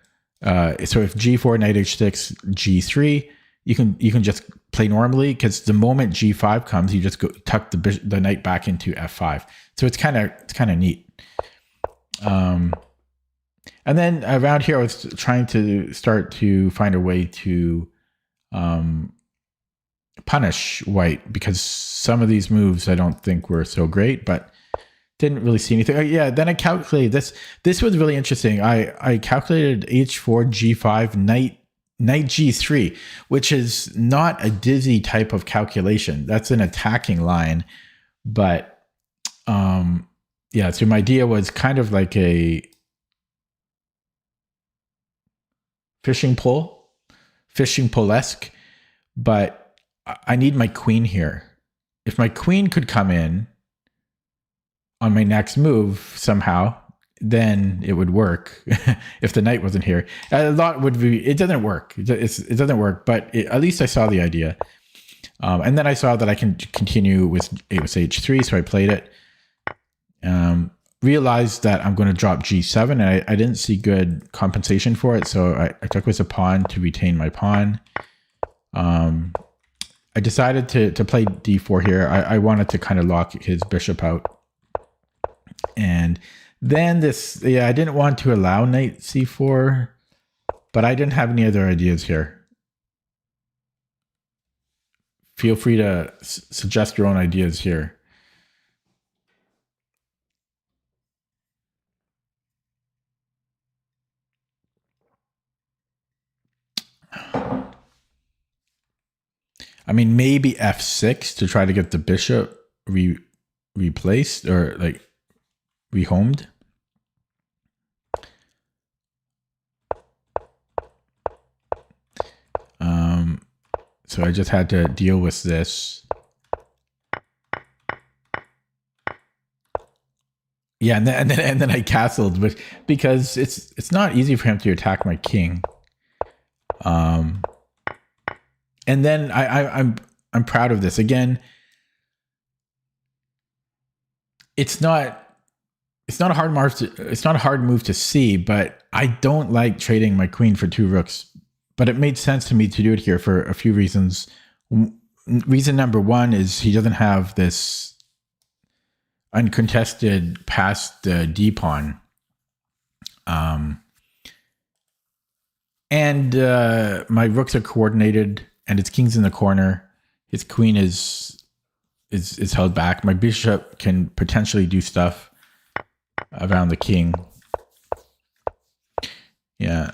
So if g4, knight h6, g3, you can just play normally, because the moment g5 comes, you just go tuck the knight back into f5. So it's kind of neat. And then around here, I was trying to start to find a way to punish white, because some of these moves I don't think were so great, but didn't really see anything. Yeah, then I calculated this. This was really interesting. I calculated h4, g5, knight g3, which is not a dizzy type of calculation. That's an attacking line. But yeah, so my idea was kind of like a fishing pole-esque, but I need my queen here. If my queen could come in on my next move somehow, then it would work. If the knight wasn't here, a lot would be. It doesn't work. It doesn't work. But at least I saw the idea, and then I saw that I can continue with h3, so I played it. Realized that I'm going to drop g7, and I didn't see good compensation for it, so I took with a pawn to retain my pawn. I decided to play d4 here. I wanted to kind of lock his bishop out. And then this, yeah, I didn't want to allow knight c4, but I didn't have any other ideas here. Feel free to suggest your own ideas here. I mean, maybe f6 to try to get the bishop replaced or like rehomed. So I just had to deal with this. Yeah, and then I castled, but because it's not easy for him to attack my king. And then I'm proud of this. Again, it's not a hard move to see, but I don't like trading my queen for 2 rooks. But it made sense to me to do it here for a few reasons. Reason number 1 is he doesn't have this uncontested past d pawn. And my rooks are coordinated, and his king's in the corner. His queen is held back. My bishop can potentially do stuff around the king. Yeah.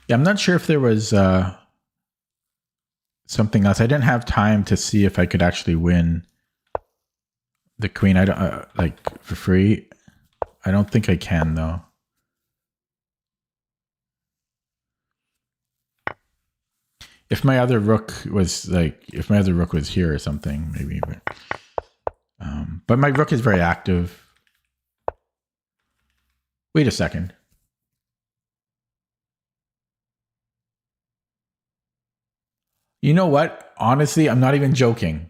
Yeah, I'm not sure if there was something else. I didn't have time to see if I could actually win the queen. I don't like for free. I don't think I can though. If my other rook was here or something, maybe. But my rook is very active. Wait a second. You know what? Honestly, I'm not even joking.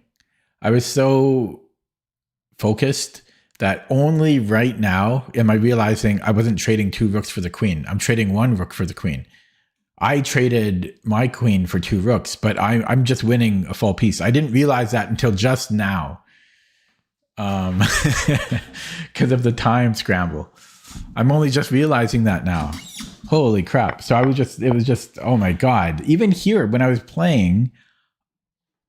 I was so focused that only right now am I realizing I wasn't trading 2 rooks for the queen. I'm trading 1 rook for the queen. I traded my queen for 2 rooks, but I'm just winning a full piece. I didn't realize that until just now. Because of the time scramble. I'm only just realizing that now. Holy crap. So it was just, oh my God. Even here, when I was playing,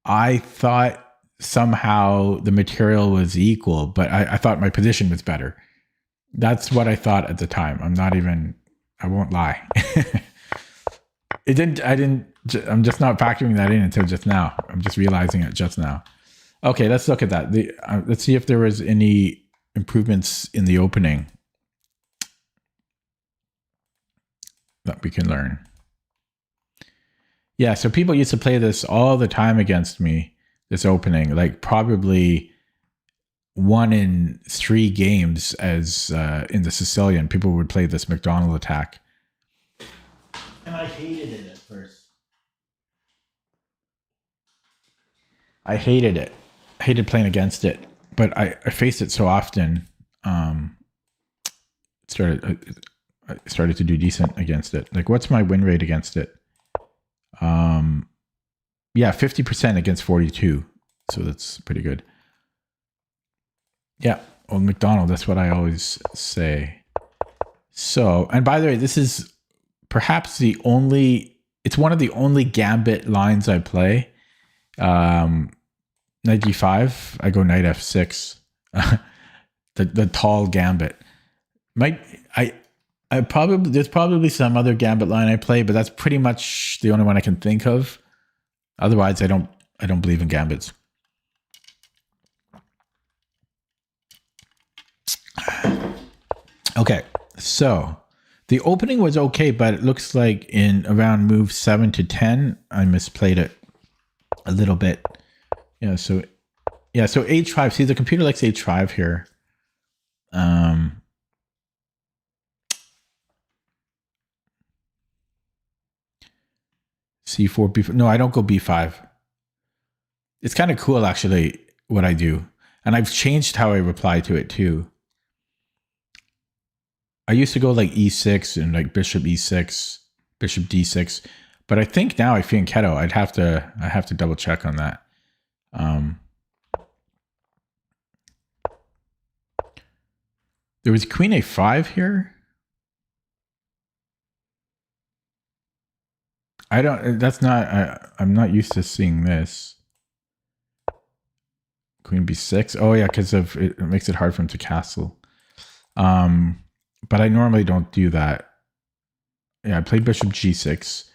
I thought somehow the material was equal, but I thought my position was better. That's what I thought at the time. I won't lie. I'm just not factoring that in until just now. I'm just realizing it just now. Okay, let's look at that. Let's see if there was any improvements in the opening that we can learn. Yeah, so people used to play this all the time against me, this opening, like probably 1 in 3 games as in the Sicilian, people would play this McDonald attack. And I hated it at first. I hated it. I hated playing against it, but I faced it so often. I started to do decent against it. Like, what's my win rate against it? Yeah, 50% against 42. So that's pretty good. Yeah, well, McDonald, that's what I always say. So, and by the way, this is perhaps it's one of the only gambit lines I play. Knight g5, I go knight f6. the tall gambit. There's probably some other gambit line I play, but that's pretty much the only one I can think of. Otherwise, I don't believe in gambits. Okay, so the opening was okay, but it looks like in around move 7 to 10, I misplayed it a little bit. Yeah, so h5. See, the computer likes h5 here. C4, B4. No, I don't go B5. It's kind of cool, actually, what I do. And I've changed how I reply to it, too. I used to go like E6 and like bishop E6, bishop D6. But I think now I fianchetto. I have to double check on that. There was queen a5 here. I'm not used to seeing this. Queen b6. Oh yeah, because of it makes it hard for him to castle. But I normally don't do that. Yeah, I played bishop g6.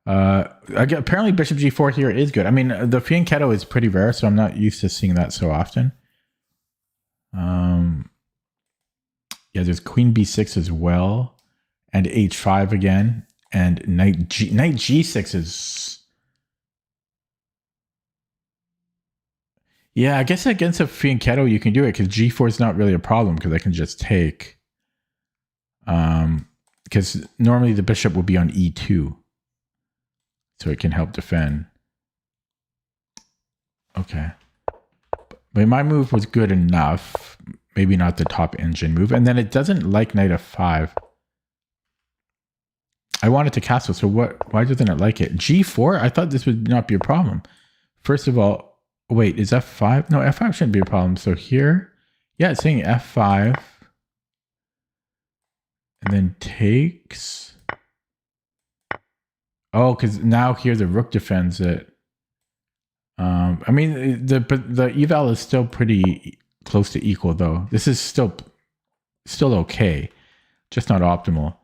Apparently bishop g4 here is good. I mean, the fianchetto is pretty rare, so I'm not used to seeing that so often. Yeah, there's queen b6 as well, and h5 again, and knight g6 is. Yeah, I guess against a fianchetto you can do it because g4 is not really a problem because I can just take. Because normally the bishop would be on e2, so it can help defend. Okay, but my move was good enough. Maybe not the top engine move. And then it doesn't like knight f5. I wanted to castle, so why doesn't it like it? g4? I thought this would not be a problem. First of all, wait, is f5? No, f5 shouldn't be a problem. So here, yeah, it's saying f5. And then takes. Oh, because now here the rook defends it. I mean, the eval is still pretty close to equal, though. This is still okay, just not optimal.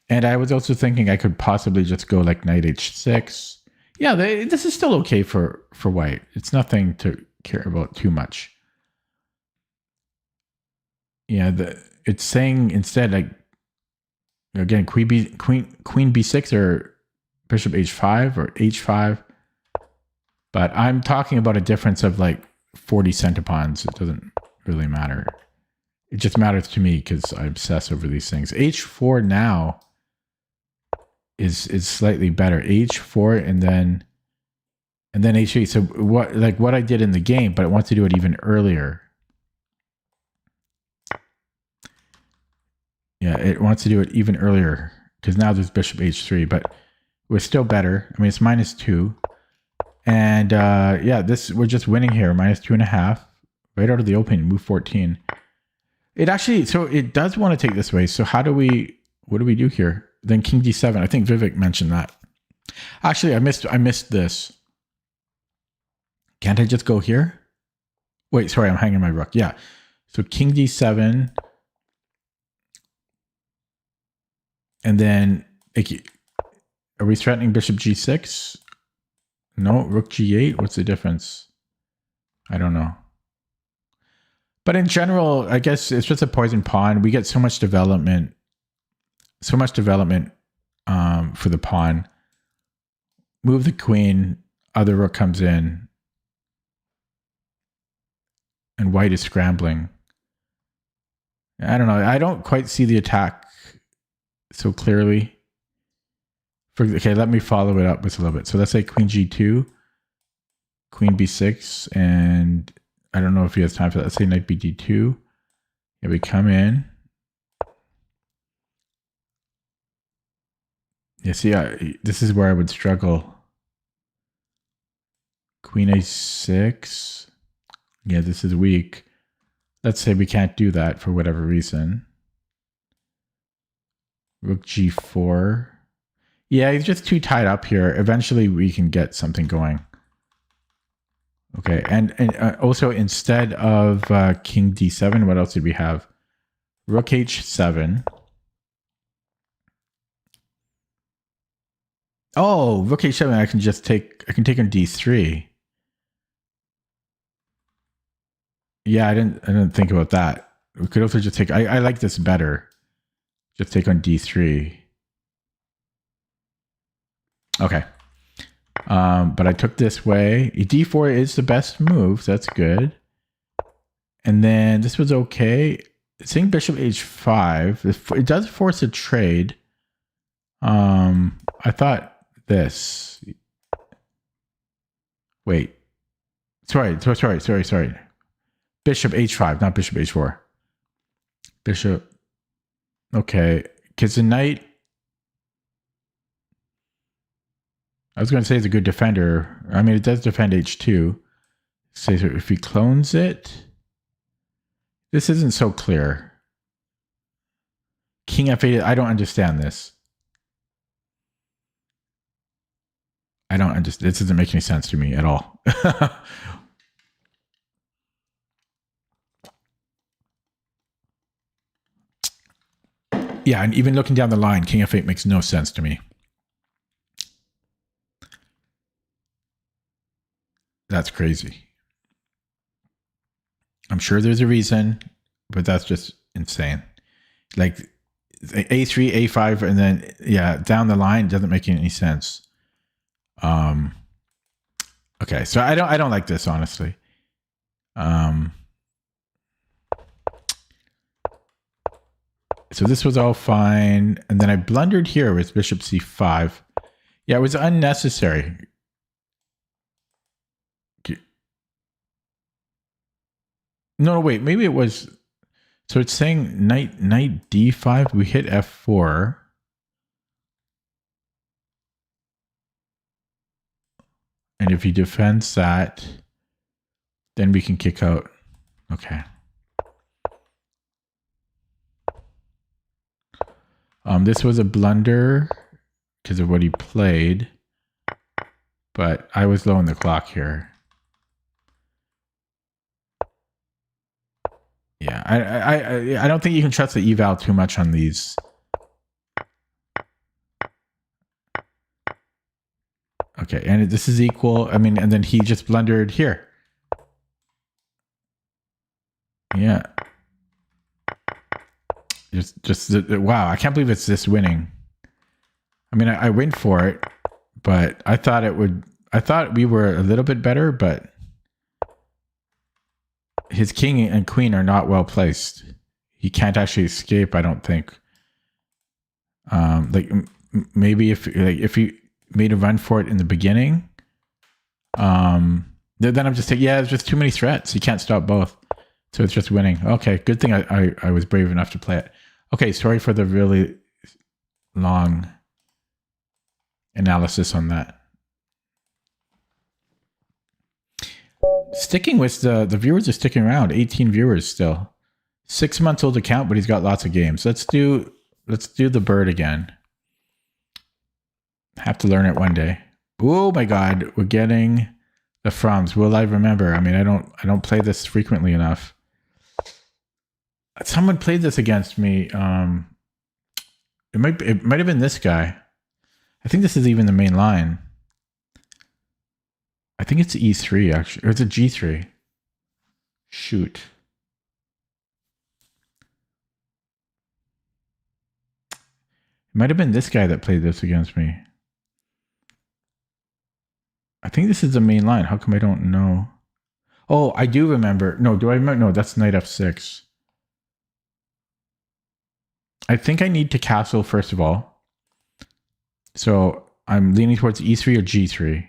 And I was also thinking I could possibly just go like knight h6. Yeah, this is still okay for white. It's nothing to care about too much. Yeah, it's saying instead like again queen b6 or bishop h5 or h5. But I'm talking about a difference of like 40 centipawns. It doesn't really matter. It just matters to me because I obsess over these things. h4 now is slightly better. h4 and then h3. So what I did in the game, but it wants to do it even earlier. Yeah, it wants to do it even earlier because now there's bishop h3, but we're still better. I mean, it's -2. And yeah, we're just winning here, -2.5. Right out of the open, move 14. It actually, so it does want to take this way. So what do we do here? Then king d7. I think Vivek mentioned that. Actually, I missed this. Can't I just go here? Wait, sorry, I'm hanging my rook. Yeah. So king d7. And then, are we threatening bishop g6? No, rook g8. What's the difference? I don't know. But in general, I guess it's just a poison pawn. We get so much development. For the pawn. Move the queen. Other rook comes in. And white is scrambling. I don't know. I don't quite see the attack so clearly. Okay, let me follow it up with a little bit. So let's say queen g2, queen b6, and I don't know if he has time for that. Let's say knight bd2. Yeah, we come in. Yeah, see, this is where I would struggle. Queen a6. Yeah, this is weak. Let's say we can't do that for whatever reason. Rook g4. Yeah, he's just too tied up here. Eventually, we can get something going. Okay, and also instead of king d7, what else did we have? Rook h7. Oh, rook h7. I can take on d3. Yeah, I didn't think about that. We could also just take. I like this better. Just take on d3. Okay. But I took this way. d4 is the best move. So that's good. And then this was okay. Saying bishop h5. It does force a trade. I thought this. Wait. Sorry. Bishop h5, not bishop h4. Bishop. Okay. Because the knight. I was going to say it's a good defender. I mean, it does defend h2. So if he clones it, this isn't so clear. King f8, I don't understand this. I don't understand. This doesn't make any sense to me at all. Yeah, and even looking down the line, king f8 makes no sense to me. That's crazy. I'm sure there's a reason, but that's just insane. Like a3, a5, and then yeah, down the line doesn't make any sense. Okay, so I don't like this, honestly. So this was all fine, and then I blundered here with bishop c5. Yeah, it was unnecessary. No, wait, maybe it was. So it's saying knight d5. We hit f4. And if he defends that, then we can kick out. Okay. This was a blunder because of what he played, but I was low on the clock here. Yeah, I don't think you can trust the eval too much on these. Okay, and this is equal. I mean, and then he just blundered here. Yeah. Just wow, I can't believe it's this winning. I mean, I win for it, but I thought we were a little bit better, but his king and queen are not well placed. He can't actually escape, I don't think. Like maybe if he made a run for it in the beginning, then I'm just thinking, yeah, it's just too many threats. He can't stop both. So it's just winning. Okay, good thing I was brave enough to play it. Okay, sorry for the really long analysis on that. Sticking with the viewers are sticking around. 18 viewers still. 6 months old account, but he's got lots of games. Let's do the bird again. Have to learn it one day. Oh my god, we're getting the froms. Will I remember? I mean, I don't play this frequently enough. Someone played this against me. It might have been this guy. I think this is even the main line. I think it's E3 actually, or it's a G3. Shoot. It might have been this guy that played this against me. I think this is the main line. How come I don't know? Oh, I do remember. No, do I remember? No, that's knight f6. I think I need to castle first of all. So I'm leaning towards E3 or G3.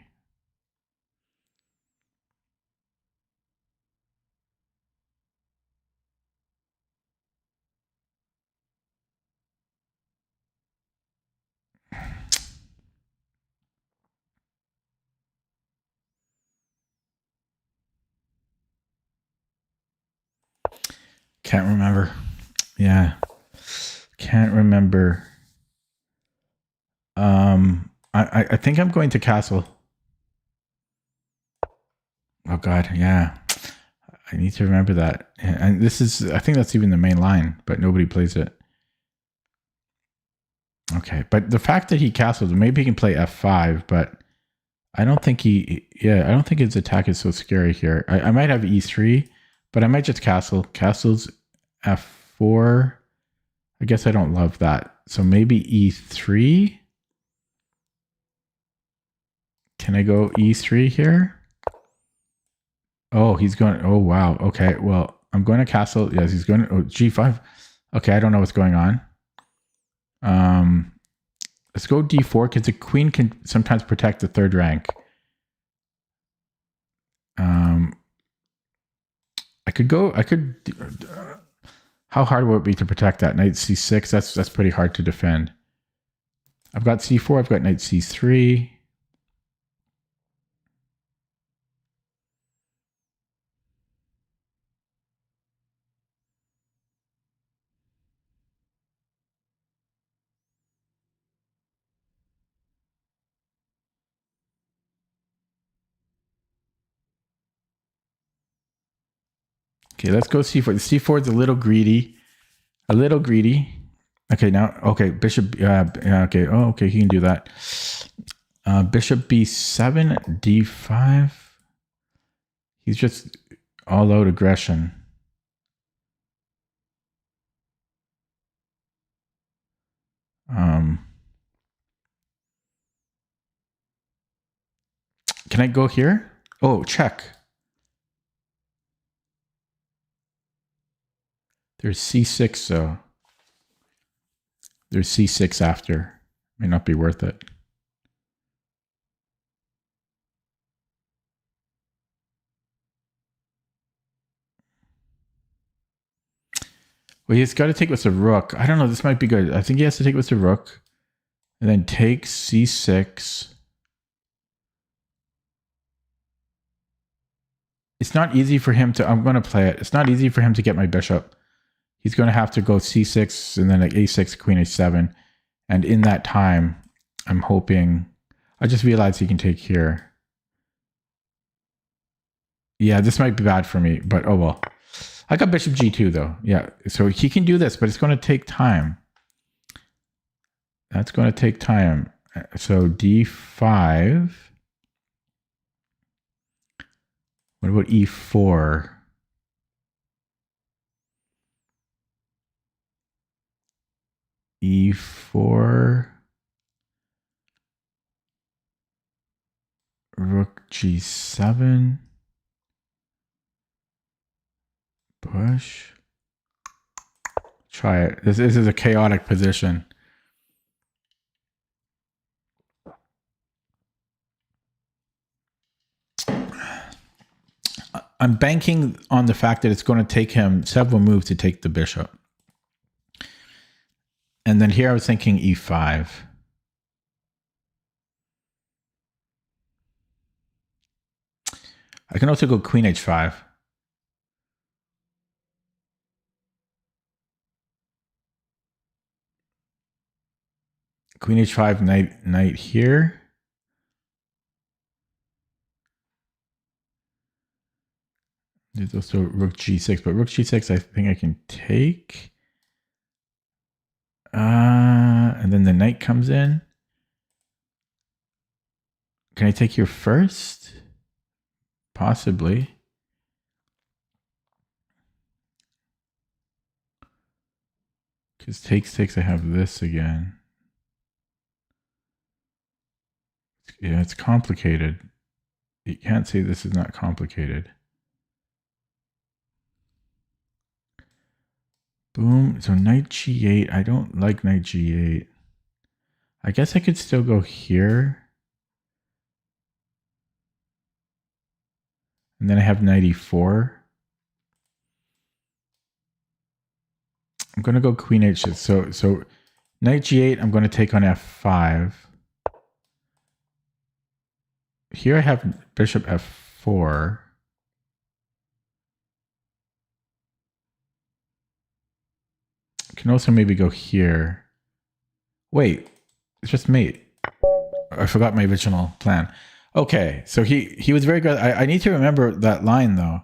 Can't remember. Yeah. Can't remember. I think I'm going to castle. Oh god, yeah. I need to remember that. And this is, I think that's even the main line, but nobody plays it. Okay, but the fact that he castled, maybe he can play f5, but I don't think I don't think his attack is so scary here. I might have e3, but I might just castle. Castles f4. I guess I don't love that. So maybe e3. Can I go e3 here? Oh, he's going. Oh, wow. Okay, well, I'm going to castle. Yes, he's going to g5. Okay, I don't know what's going on. Let's go d4 because the queen can sometimes protect the third rank. I could. How hard would it be to protect that? Knight c6. That's pretty hard to defend. I've got c4. I've got knight c3. Okay, let's go c4. The c4 is a little greedy. A little greedy. Okay, now, okay, bishop, okay, oh, okay, he can do that. Bishop b7, d5. He's just all out aggression. Can I go here? Oh, check. There's c6 though. There's c6 after. May not be worth it. Well, he's got to take with the rook. I don't know. This might be good. I think he has to take with the rook. And then take c6. It's not easy for him to... I'm going to play it. It's not easy for him to get my bishop. He's going to have to go c6 and then like a6, queen h7. And in that time, I'm hoping... I just realized he can take here. Yeah, this might be bad for me, but oh well. I got bishop g2 though. Yeah, so he can do this, but it's going to take time. That's going to take time. So d5. What about e4? e4. Rook g7. Push. Try it. This is a chaotic position. I'm banking on the fact that it's going to take him several moves to take the bishop. And then here I was thinking e5. I can also go queen h5. Queen h5, knight here. There's also rook g6, but rook g6 I think I can take. And then the knight comes in. Can I take here first? Possibly. Because takes, I have this again. Yeah, it's complicated. You can't say this is not complicated. Boom. So knight g8. I don't like knight g8. I guess I could still go here. And then I have knight e4. I'm going to go queen h6. So knight g8, I'm going to take on f5. Here I have bishop f4. Can also maybe go here. Wait, it's just mate. I forgot my original plan. Okay, so he was very good. I need to remember that line though.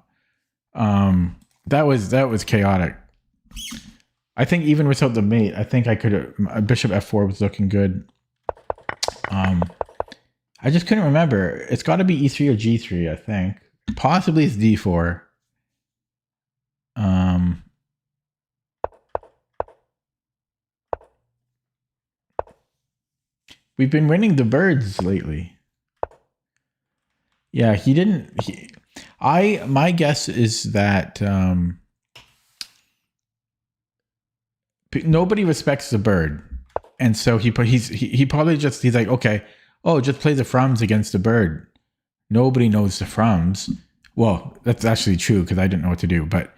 That was chaotic. I think even without the mate, I think I could have... Bishop f4 was looking good. I just couldn't remember. It's got to be e3 or g3, I think. Possibly it's d4. We've been winning the birds lately. Yeah, he didn't... my guess is that nobody respects the bird. And so he probably just... He's like, okay... Oh, just play the frums against the bird. Nobody knows the frums. Well, that's actually true because I didn't know what to do. But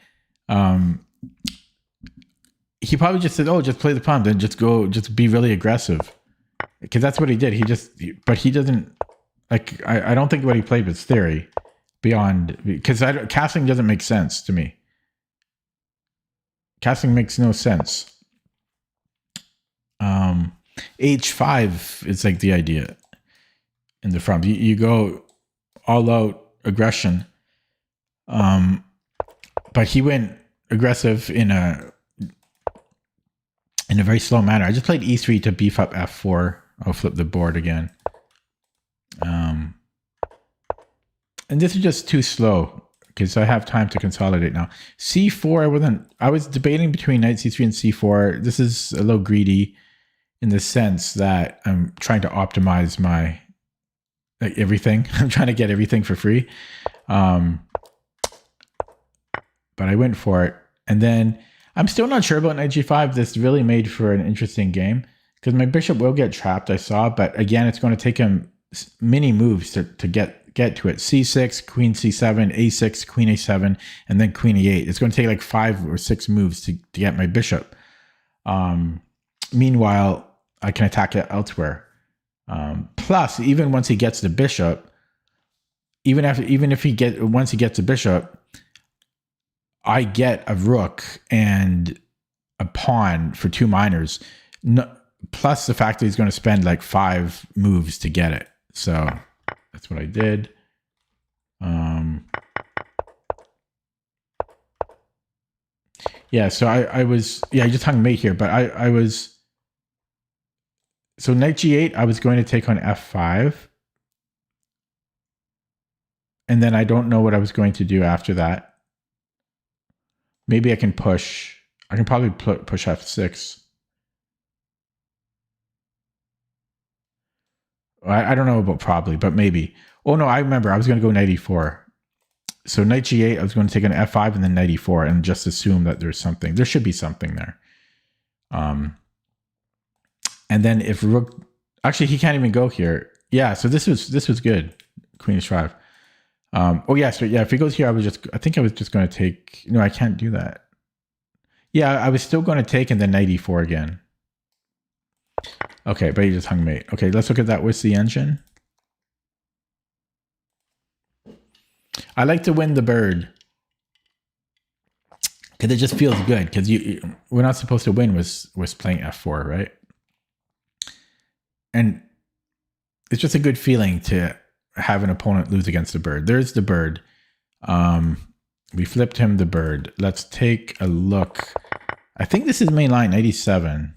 he probably just said, "Oh, just play the frums and just be really aggressive," because that's what he did. But he doesn't like. I don't think what he played was theory beyond because casting doesn't make sense to me. Casting makes no sense. H5 is like the idea. In the front, you go all out aggression, but but he went aggressive in a very slow manner. I just played e3 to beef up f4. I'll flip the board again. And this is just too slow because I have time to consolidate now. c4, I was debating between knight c3 and c4. This is a little greedy in the sense that I'm trying to optimize my everything. I'm trying to get everything for free. But I went for it. And then I'm still not sure about knight g5. This really made for an interesting game because my bishop will get trapped, I saw. But again, it's going to take him many moves to get to it. c6, queen c7, a6, queen a7, and then queen e8. It's going to take like 5 or 6 moves to get my bishop. Meanwhile, I can attack it elsewhere. Plus, even once he gets the bishop, once he gets a bishop, I get a rook and a pawn for 2 minors. No, plus the fact that he's going to spend like 5 moves to get it. So that's what I did. Yeah, so I just hung mate here, but I was, so knight g8, I was going to take on f5. And then I don't know what I was going to do after that. Maybe I can push. I can probably push f6. I don't know about probably, but maybe. Oh no, I remember. I was going to go knight e4. So knight g8, I was going to take an f5 and then knight e4 and just assume that there's something. There should be something there. And then if rook, actually he can't even go here. Yeah, so this was good. Queen h5. Oh yeah, so yeah, if he goes here, I think I was just going to take. No, I can't do that. Yeah, I was still going to take and then knight e4 again. Okay, but he just hung mate. Okay, let's look at that. What's the engine? I like to win the bird because it just feels good. Because we're not supposed to win with playing f4, right? And it's just a good feeling to have an opponent lose against the bird. There's the bird. We flipped him the bird. Let's take a look. I think this is main line 97.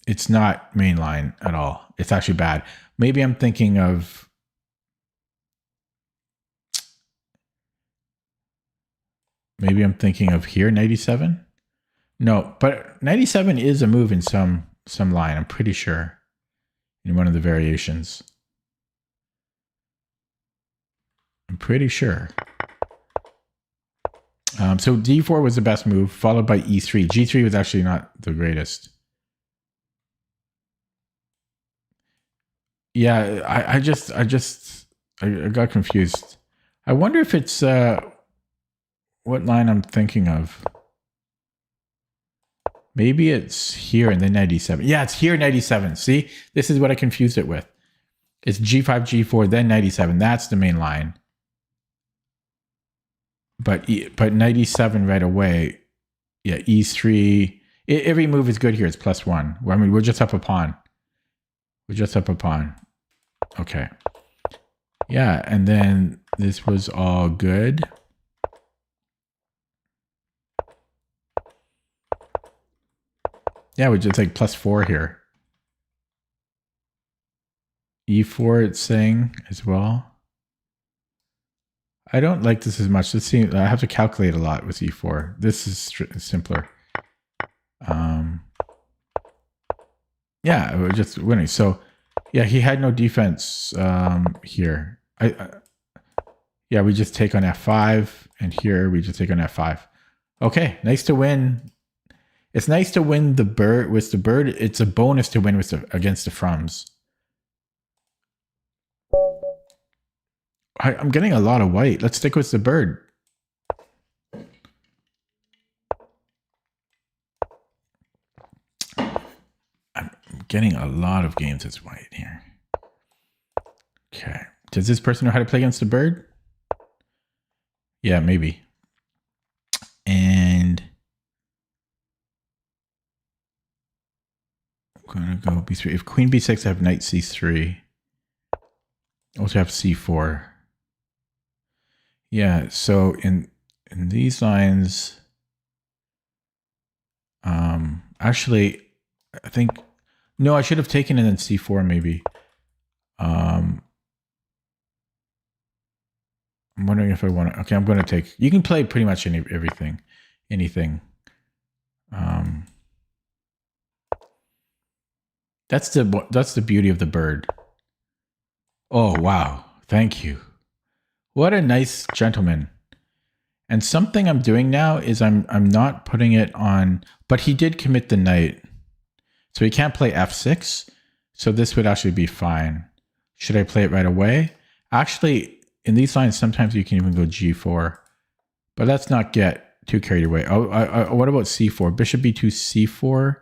It's not main line at all. It's actually bad. Maybe I'm thinking of here 97. No, but 97 is a move in some line. I'm pretty sure in one of the variations. I'm pretty sure. So d4 was the best move, followed by e3. g3 was actually not the greatest. Yeah, I got confused. I wonder if it's what line I'm thinking of. Maybe it's here and then 97. Yeah, it's here 97. See, this is what I confused it with. It's g5, g4, then 97. That's the main line. But 97 right away. Yeah, e3. Every move is good here. It's +1. I mean, we're just up a pawn. We're just up a pawn. Okay. Yeah, and then this was all good. Yeah, we just like +4 here. e4 it's saying as well. I don't like this as much. Let's see. I have to calculate a lot with e4. This is simpler. Yeah, we're just winning. So yeah, he had no defense here. Yeah, we just take on f5, and here we just take on f5. Okay, nice to win. It's nice to win the bird with the bird. It's a bonus to win with against the frums. I'm getting a lot of white. Let's stick with the bird. I'm getting a lot of games as white here. Okay. Does this person know how to play against the bird? Yeah, maybe. And I'm going to go b3. If queen b6, I have knight c3. Also have c4. Yeah, so in these lines, actually, I think, no, I should have taken it in c4 maybe. I'm wondering if I want to, okay, I'm going to take, you can play pretty much anything. That's the beauty of the bird. Oh, wow. Thank you. What a nice gentleman. And something I'm doing now is I'm not putting it on, but he did commit the knight. So he can't play f6. So this would actually be fine. Should I play it right away? Actually, in these lines, sometimes you can even go g4. But let's not get too carried away. Oh, what about c4? Bishop b2,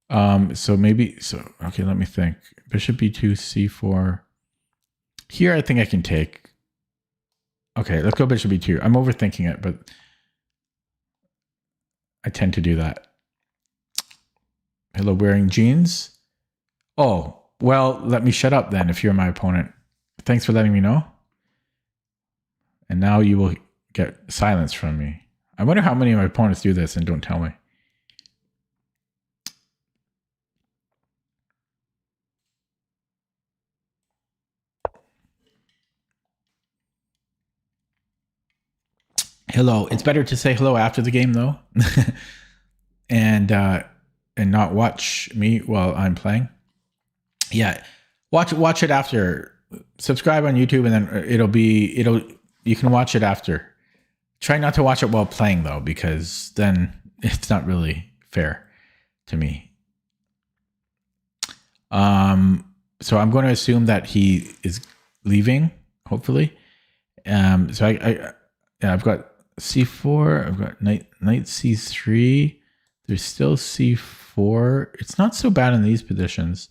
c4. So maybe, okay, let me think. Bishop b2, c4. Here, I think I can take. Okay, let's go bishop b2. I'm overthinking it, but I tend to do that. Hello, wearing jeans. Oh, well, let me shut up then if you're my opponent. Thanks for letting me know. And now you will get silence from me. I wonder how many of my opponents do this and don't tell me. Hello. It's better to say hello after the game though. and not watch me while I'm playing. Yeah. Watch it after. Subscribe on YouTube and then you can watch it after. Try not to watch it while playing though, because then it's not really fair to me. So I'm going to assume that he is leaving, hopefully. So I've got c4. I've got knight c3. There's still c4. It's not so bad in these positions.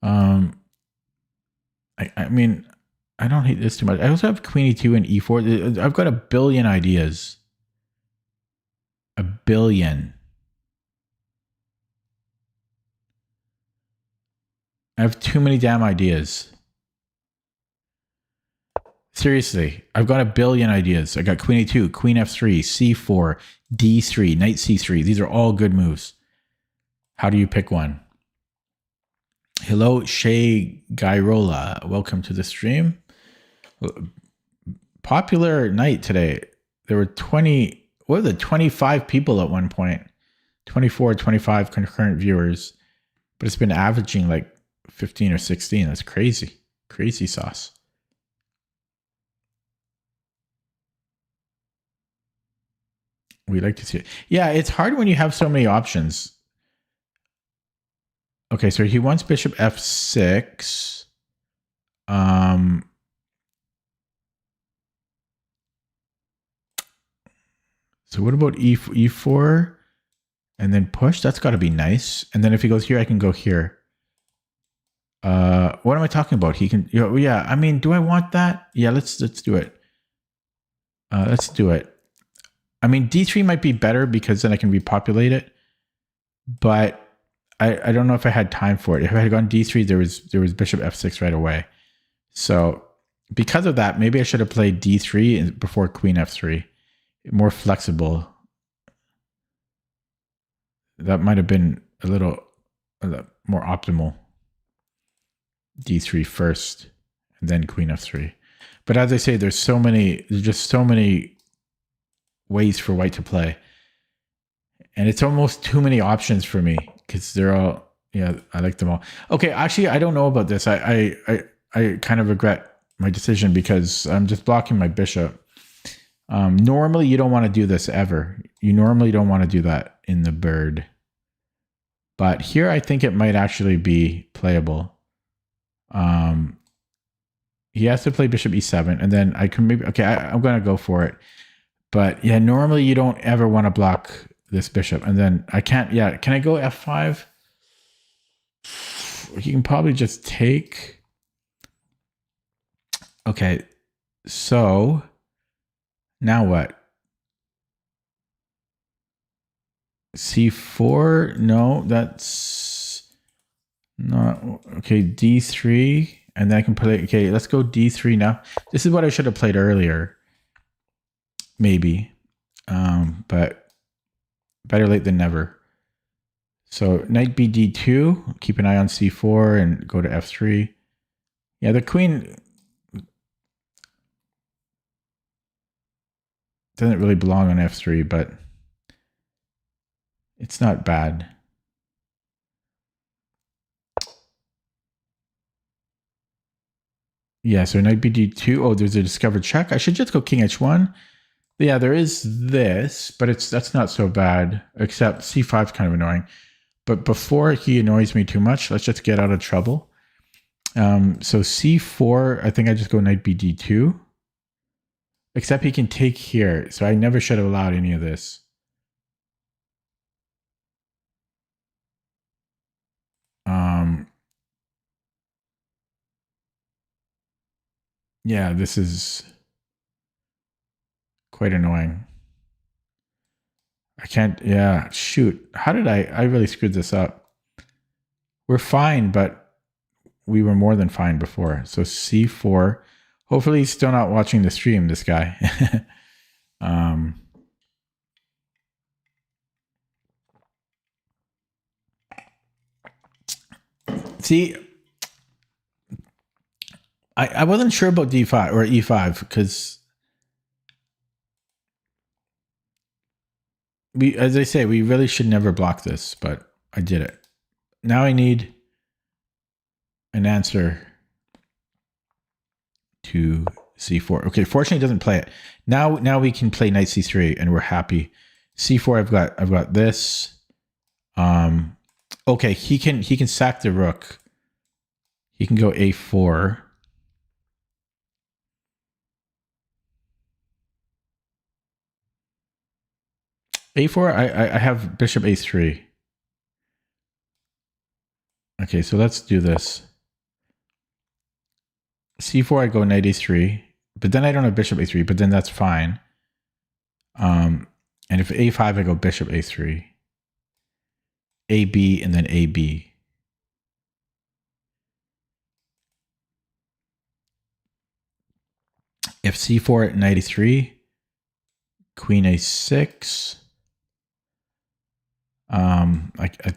I mean, I don't hate this too much. I also have queen e2 and e4. I've got a billion ideas. A billion. I have too many damn ideas. Seriously, I've got a billion ideas. I got queen e2, queen f3, c4, d3, knight c3. These are all good moves. How do you pick one? Hello, Shay Gairola. Welcome to the stream. Popular night today. There were 25 people at one point. 24, 25 concurrent viewers. But it's been averaging like 15 or 16. That's crazy. Crazy sauce. We like to see it. Yeah, it's hard when you have so many options. Okay, so he wants bishop f6. So what about e4 and then push? That's got to be nice. And then if he goes here, I can go here. What am I talking about? He can, yeah. I mean, do I want that? Yeah, let's do it. Let's do it. I mean, d3 might be better because then I can repopulate it, but I don't know if I had time for it. If I had gone d3, there was bishop f6 right away. So because of that, maybe I should have played d3 before queen f3. More flexible. That might have been a little more optimal. d3 first, and then queen f3. But as I say, there's just so many ways for white to play. And it's almost too many options for me because they're all, yeah, I like them all. Okay, actually, I don't know about this. I kind of regret my decision because I'm just blocking my bishop. Normally, you don't want to do this ever. You normally don't want to do that in the bird. But here, I think it might actually be playable. He has to play bishop e7, and then I can maybe, okay, I'm going to go for it. But yeah, normally you don't ever want to block this bishop. And then I can't, yeah, can I go f5? You can probably just take. Okay, so now what? c4? No, that's not, okay, d3. And then I can play, okay, let's go d3 now. This is what I should have played earlier. maybe. But better late than never. So knight bd2, keep an eye on c4 and go to f3. Yeah, the queen doesn't really belong on f3, but it's not bad. Yeah, so knight bd2. Oh, there's a discovered check. I should just go king h1. Yeah, there is this, but that's not so bad, except c5 is kind of annoying. But before he annoys me too much, let's just get out of trouble. So c4, I think I just go knight bd2. Except he can take here, so I never should have allowed any of this. Yeah, this is quite annoying. I can't, yeah, shoot. How did I really screwed this up. We're fine, but we were more than fine before. So c4, hopefully he's still not watching the stream, this guy. See, I wasn't sure about d5 or e5 because we, as I say, we really should never block this, but I did it. Now I need an answer to c4. Okay, fortunately it doesn't play it. Now we can play knight c3 and we're happy. c4, I've got this. Okay, he can sack the rook. He can go a4. a4, I have bishop a3. Okay, so let's do this. c4, I go knight a3, but then I don't have bishop a3, but then that's fine. And if a5, I go bishop a3, ab, and then ab. If c4 knight a3, queen a6.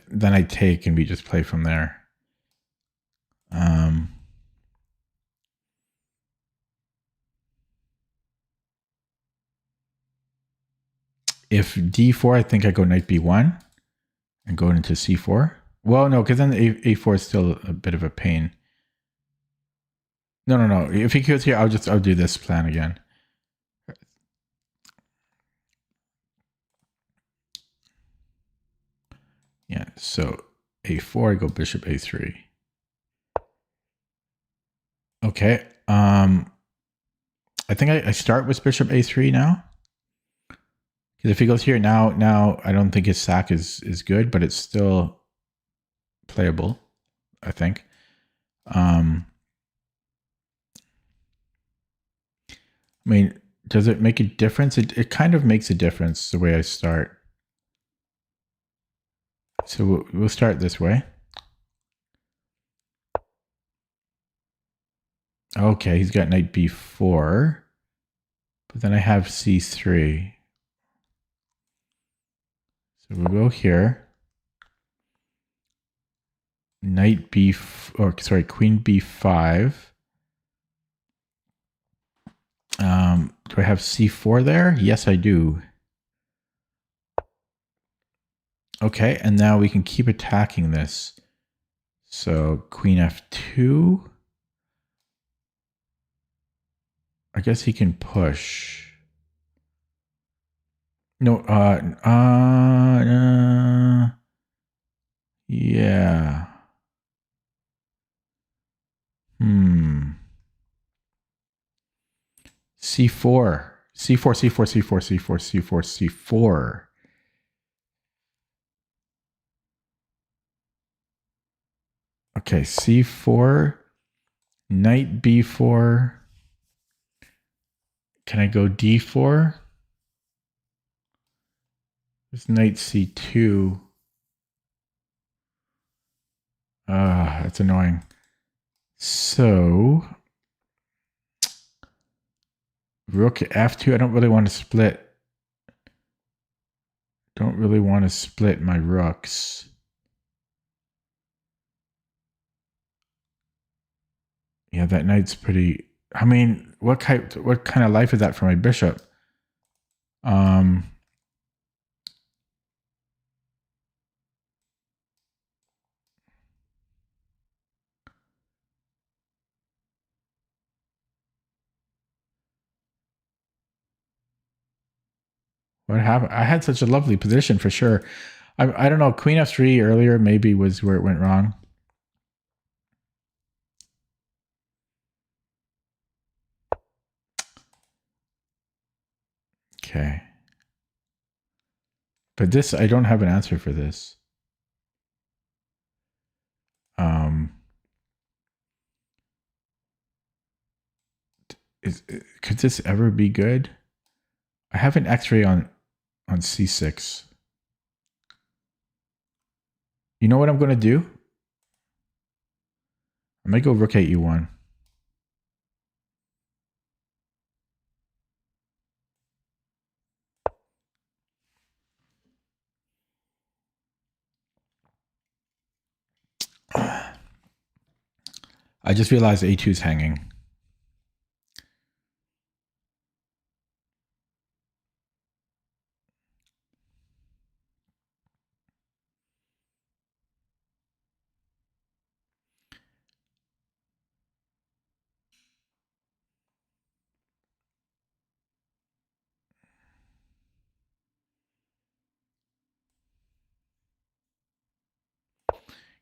Then I take and we just play from there. If d4, I think I go knight b1 and go into c4. Well, no, because then a4 is still a bit of a pain. No. If he goes here, I'll do this plan again. Yeah, so a4, I go bishop a3. Okay. I think I start with bishop a3 now. Because if he goes here now I don't think his sack is good, but it's still playable, I think. I mean, does it make a difference? It kind of makes a difference the way I start. So we'll start this way. Okay, he's got knight b4. But then I have c3. So we'll go here. Knight queen b5. Do I have c4 there? Yes, I do. Okay, and now we can keep attacking this. So queen f2. I guess he can push. No, yeah. C4. C4. Okay, C4, knight B4. Can I go D4? There's knight C2. That's annoying. So Rook f2. I don't really want to split. Don't really want to split my rooks. Yeah, that knight's pretty. I mean, what kind of life is that for my bishop? What happened? I had such a lovely position for sure. I don't know. Queen f3 earlier maybe was where it went wrong. Okay. But this, I don't have an answer for this. Could this ever be good? I have an X-ray on C6. You know what I'm going to do? I might go rook 8 u1. I just realized a2 is hanging.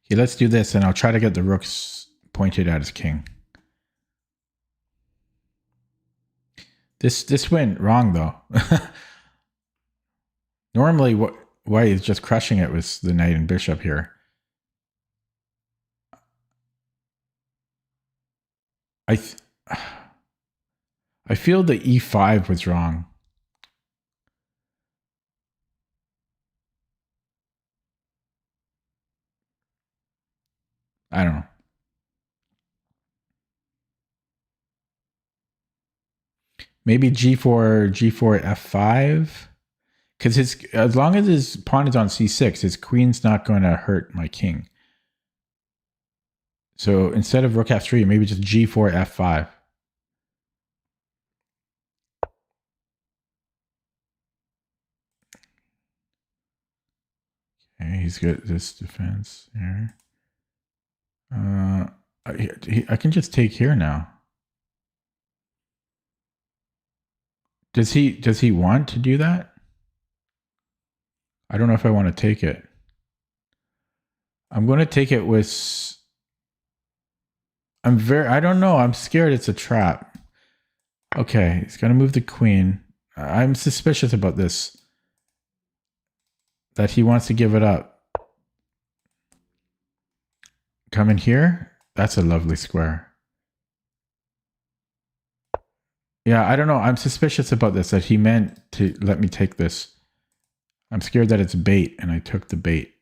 Okay, let's do this, and I'll try to get the rooks pointed at his king. This went wrong though. Normally, why he's just crushing it was the knight and bishop here. I feel the e5 was wrong. I don't know. Maybe g4, f5. Because as long as his pawn is on c6, his queen's not going to hurt my king. So instead of rook f3, maybe just g4, f5. Okay, he's got this defense here. I can just take here now. Does he want to do that? I don't know if I want to take it. I'm going to take it with... I don't know. I'm scared it's a trap. Okay, he's going to move the queen. I'm suspicious about this. That he wants to give it up. Come in here. That's a lovely square. Yeah, I don't know. I'm suspicious about this, that he meant to let me take this. I'm scared that it's bait, and I took the bait.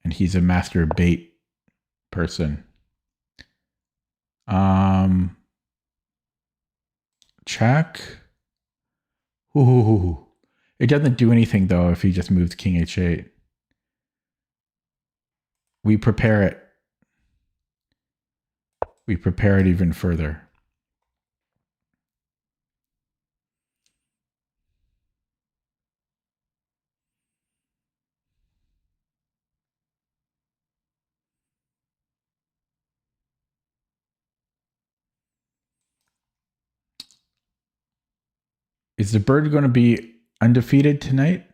And he's a master bait person. Check. Ooh. It doesn't do anything, though, if he just moved king h8. We prepare it. We prepare it even further. Is the bird going to be undefeated tonight?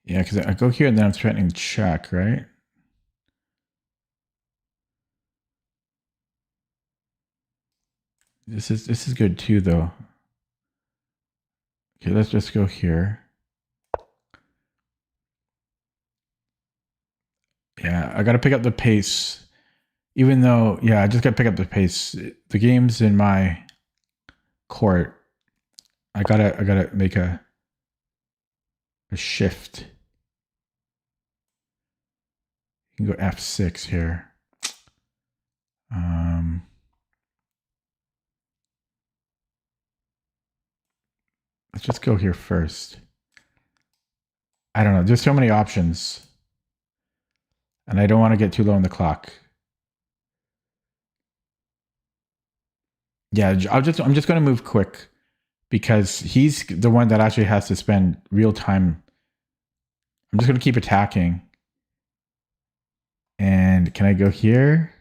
Yeah, because I go here and then I'm threatening check, right? This is good too, though. Okay, let's just go here. Yeah, I got to pick up the pace. Even though, yeah, I just got to pick up the pace. The game's in my court. I gotta make a shift. You can go F6 here. Let's just go here first. I don't know. There's so many options. And I don't want to get too low on the clock. Yeah, I'm just going to move quick because he's the one that actually has to spend real time. I'm just going to keep attacking. And can I go here?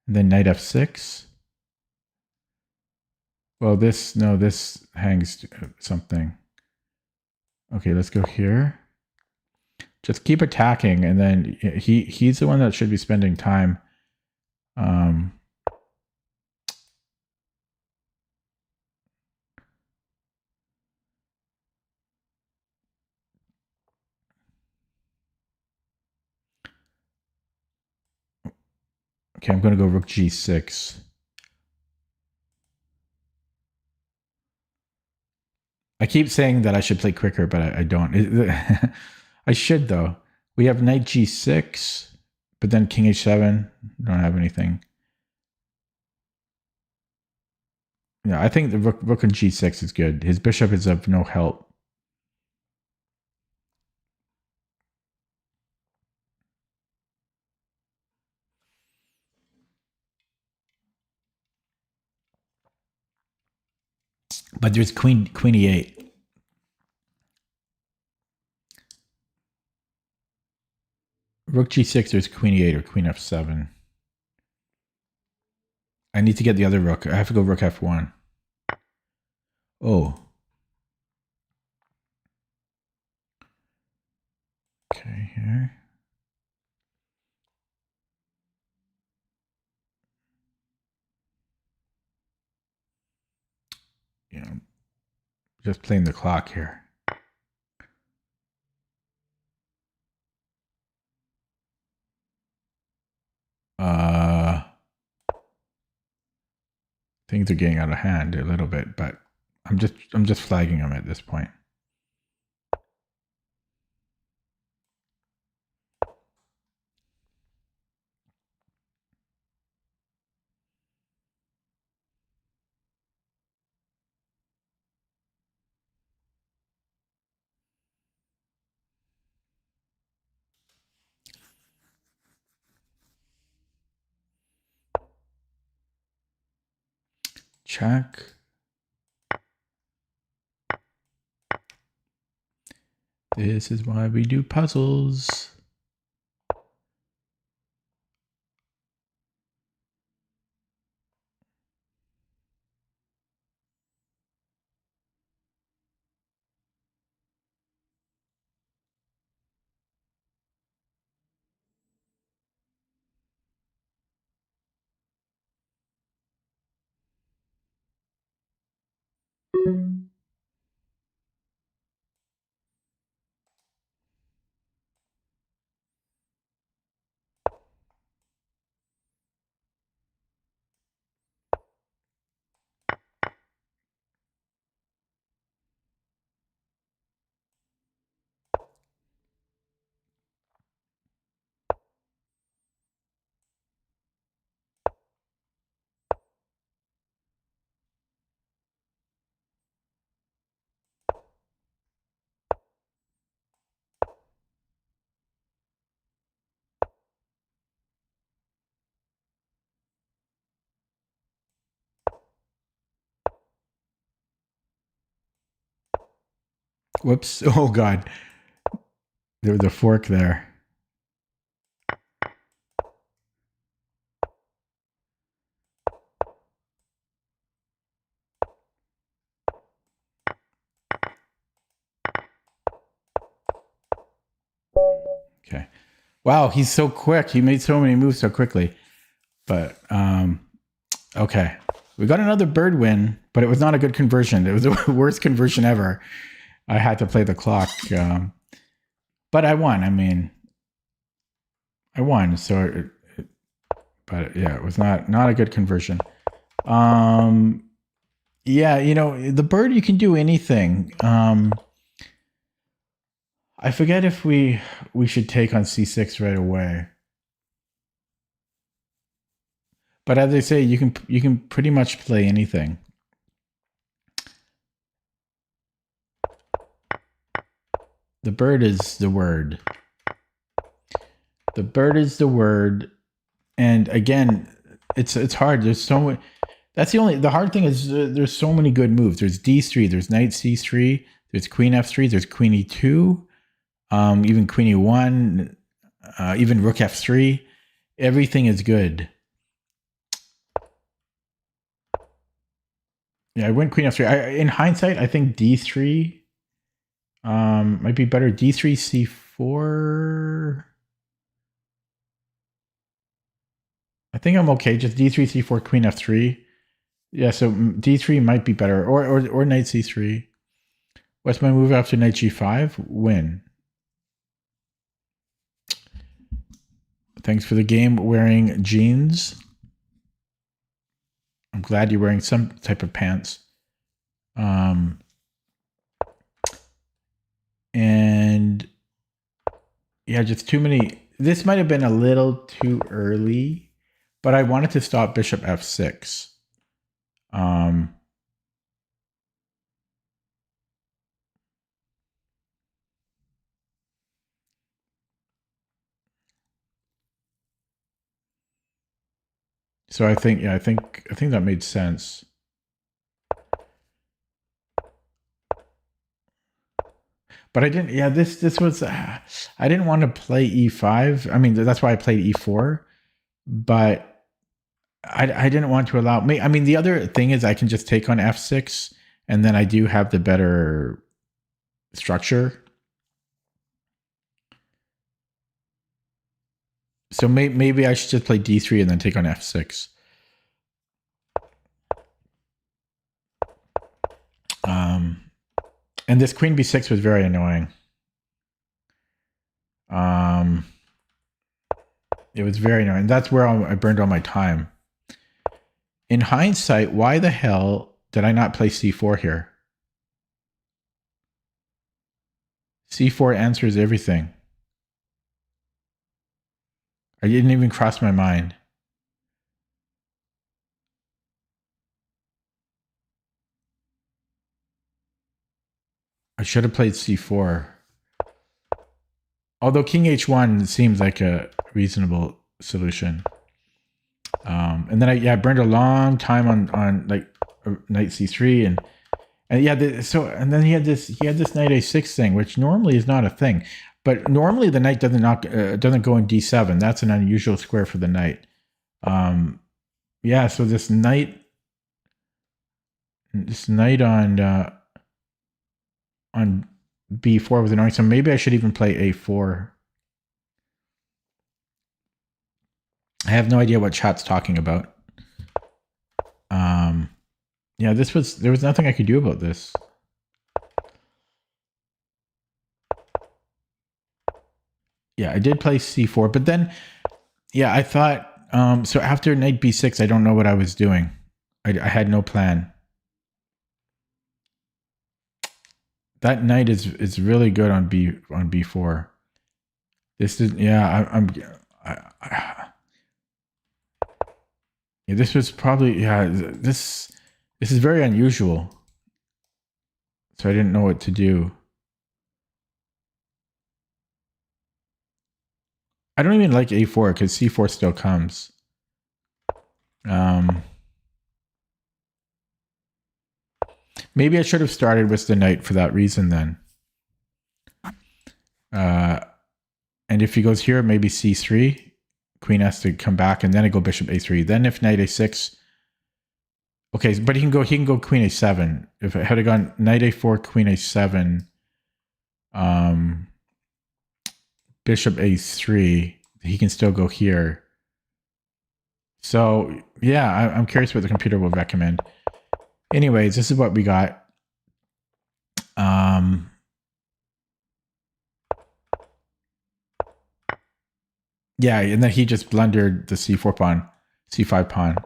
And then knight F6. Well, this hangs something. Okay, let's go here. Just keep attacking, and then he's the one that should be spending time. Okay, I'm going to go rook G6. I keep saying that I should play quicker, but I don't. I should, though. We have knight G6, but then king H7. Don't have anything. Yeah, I think the rook on G6 is good. His bishop is of no help. But there's queen E8. Rook G6, there's queen E8 or queen F7. I need to get the other rook. I have to go rook F1. Oh. Okay, here. Yeah, just playing the clock here. Things are getting out of hand a little bit, but I'm just flagging them at this point. Check. This is why we do puzzles. Whoops. Oh, God. There was a fork there. Okay. Wow, he's so quick. He made so many moves so quickly. But, okay. We got another bird win, but it was not a good conversion. It was the worst conversion ever. I had to play the clock. But I won. I mean, I won. So, but yeah, it was not a good conversion. Yeah, you know, the bird, you can do anything. I forget if we should take on c6 right away. But as I say, you can pretty much play anything. The bird is the word. The bird is the word. And again, it's hard. There's so much. That's the hard thing is there's so many good moves. There's d3, there's knight c3, there's queen f3, there's queen e2, even queen e1, even rook f3. Everything is good. Yeah, I went queen f3. In hindsight, I think d3 might be better. d3 c4. I think I'm okay. Just d3 c4 queen f3. Yeah, so d3 might be better, or knight c3. What's my move after knight g5? Win. Thanks for the game. Wearing jeans. I'm glad you're wearing some type of pants. And yeah, just too many. This might have been a little too early, but I wanted to stop bishop f6. So I think, yeah, I think that made sense. But I didn't. Yeah, this was. I didn't want to play e5. I mean, that's why I played e4. But I didn't want to allow me. I mean, the other thing is I can just take on f6, and then I do have the better structure. So maybe I should just play d3 and then take on f6. And this queen b6 was very annoying. It was very annoying. That's where I burned all my time. In hindsight, why the hell did I not play c4 here? c4 answers everything. I didn't even cross my mind. I should have played c4. Although king h1 seems like a reasonable solution. And then I burned a long time on like knight c3 and yeah, and then he had this knight a6 thing, which normally is not a thing. But normally the knight doesn't go in d7. That's an unusual square for the knight. Yeah, so this knight on b4 was annoying. So maybe I should even play a4. I have no idea what chat's talking about. Yeah, there was nothing I could do about this. Yeah, I did play c4, but then, yeah, I thought, so after knight b6, I don't know what I was doing. I had no plan. That knight is really good on b4. This is, yeah, yeah, this was probably, yeah, this is very unusual. So I didn't know what to do. I don't even like a4 because c4 still comes. Maybe I should have started with the knight for that reason then. And if he goes here, maybe c3. Queen has to come back, and then I go bishop a3. Then if knight a6, okay, but he can go queen a7. If I had gone knight a4, queen a7, bishop a3, he can still go here. So yeah, I'm curious what the computer will recommend. Anyways, this is what we got. Yeah, and then he just blundered the c4 pawn, c5 pawn.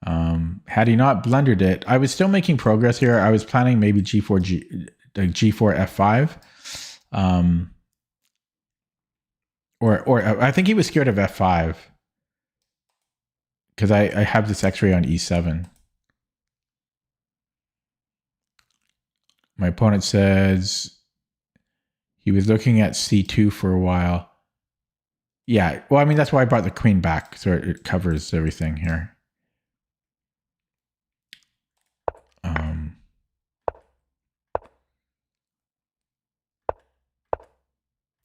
Had he not blundered it, I was still making progress here. I was planning maybe G4 F5. Or I think he was scared of F5 because I have this X-ray on E7. My opponent says he was looking at C2 for a while. Yeah, well, I mean, that's why I brought the queen back, so it covers everything here.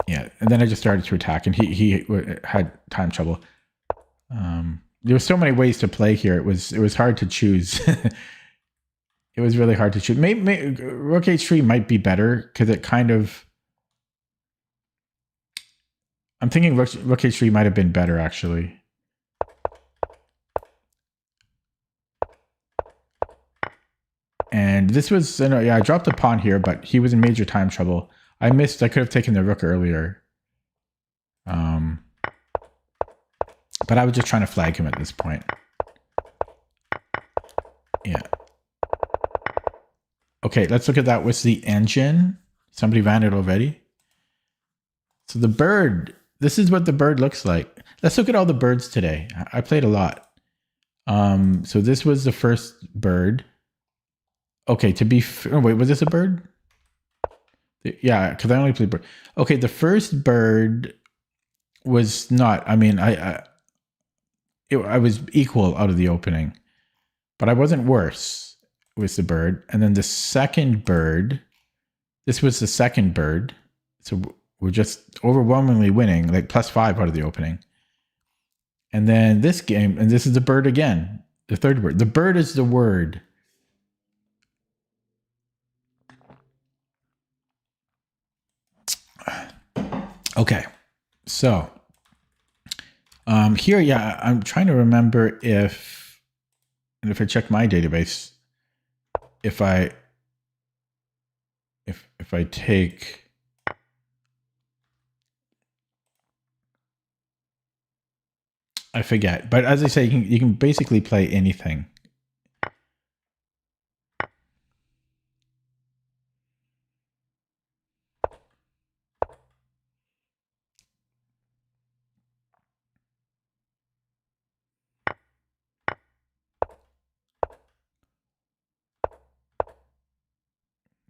Yeah, and then I just started to attack, and he had time trouble. There were so many ways to play here. It was hard to choose. It was really hard to choose. Maybe Rook H3 might be better because it kind of. I'm thinking Rook H3 might have been better actually. And this was, yeah, I dropped a pawn here, but he was in major time trouble. I missed. I could have taken the rook earlier. But I was just trying to flag him at this point. Yeah. Okay, let's look at that. What's the engine? Somebody ran it already. So the bird, this is what the bird looks like. Let's look at all the birds today. I played a lot. So this was the first bird. Okay, to be oh, wait, was this a bird? Yeah, because I only played bird. Okay, the first bird was not. I mean, I was equal out of the opening, but I wasn't worse with the bird. And then the second bird, this was the second bird. So we're just overwhelmingly winning, like +5 out of the opening. And then this game, and this is the bird again, the third bird. The bird is the word. Okay, so here, yeah, I'm trying to remember if I check my database, if I take, I forget. But as I say, you can basically play anything.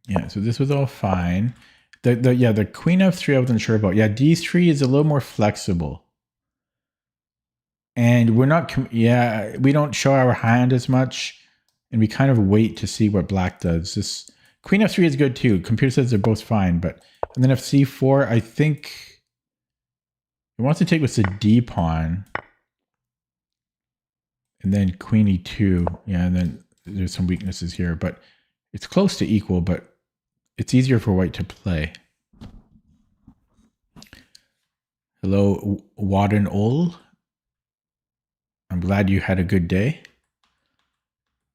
Yeah, so this was all fine. The queen f3 I wasn't sure about. Yeah, d3 is a little more flexible. And we're not, yeah, we don't show our hand as much, and we kind of wait to see what black does. This queen f3 is good too. Computer says they're both fine, but and then if c4, I think it wants to take with the d pawn, and then queen e2. Yeah, and then there's some weaknesses here, but it's close to equal, but it's easier for white to play. Hello, Wadden Ol. I'm glad you had a good day.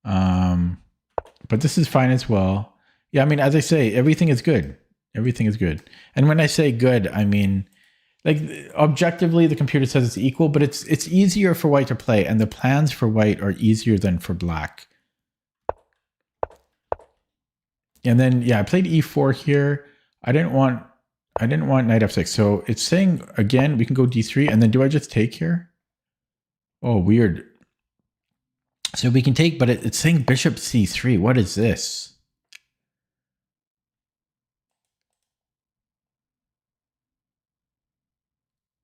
But this is fine as well. Yeah, I mean, as I say, everything is good. Everything is good. And when I say good, I mean, like objectively, the computer says it's equal, but it's easier for white to play, and the plans for white are easier than for black. And then, yeah, I played e4 here. I didn't want knight f6. So it's saying, again, we can go d3. And then do I just take here? Oh, weird. So we can take, but it's saying bishop c3. What is this?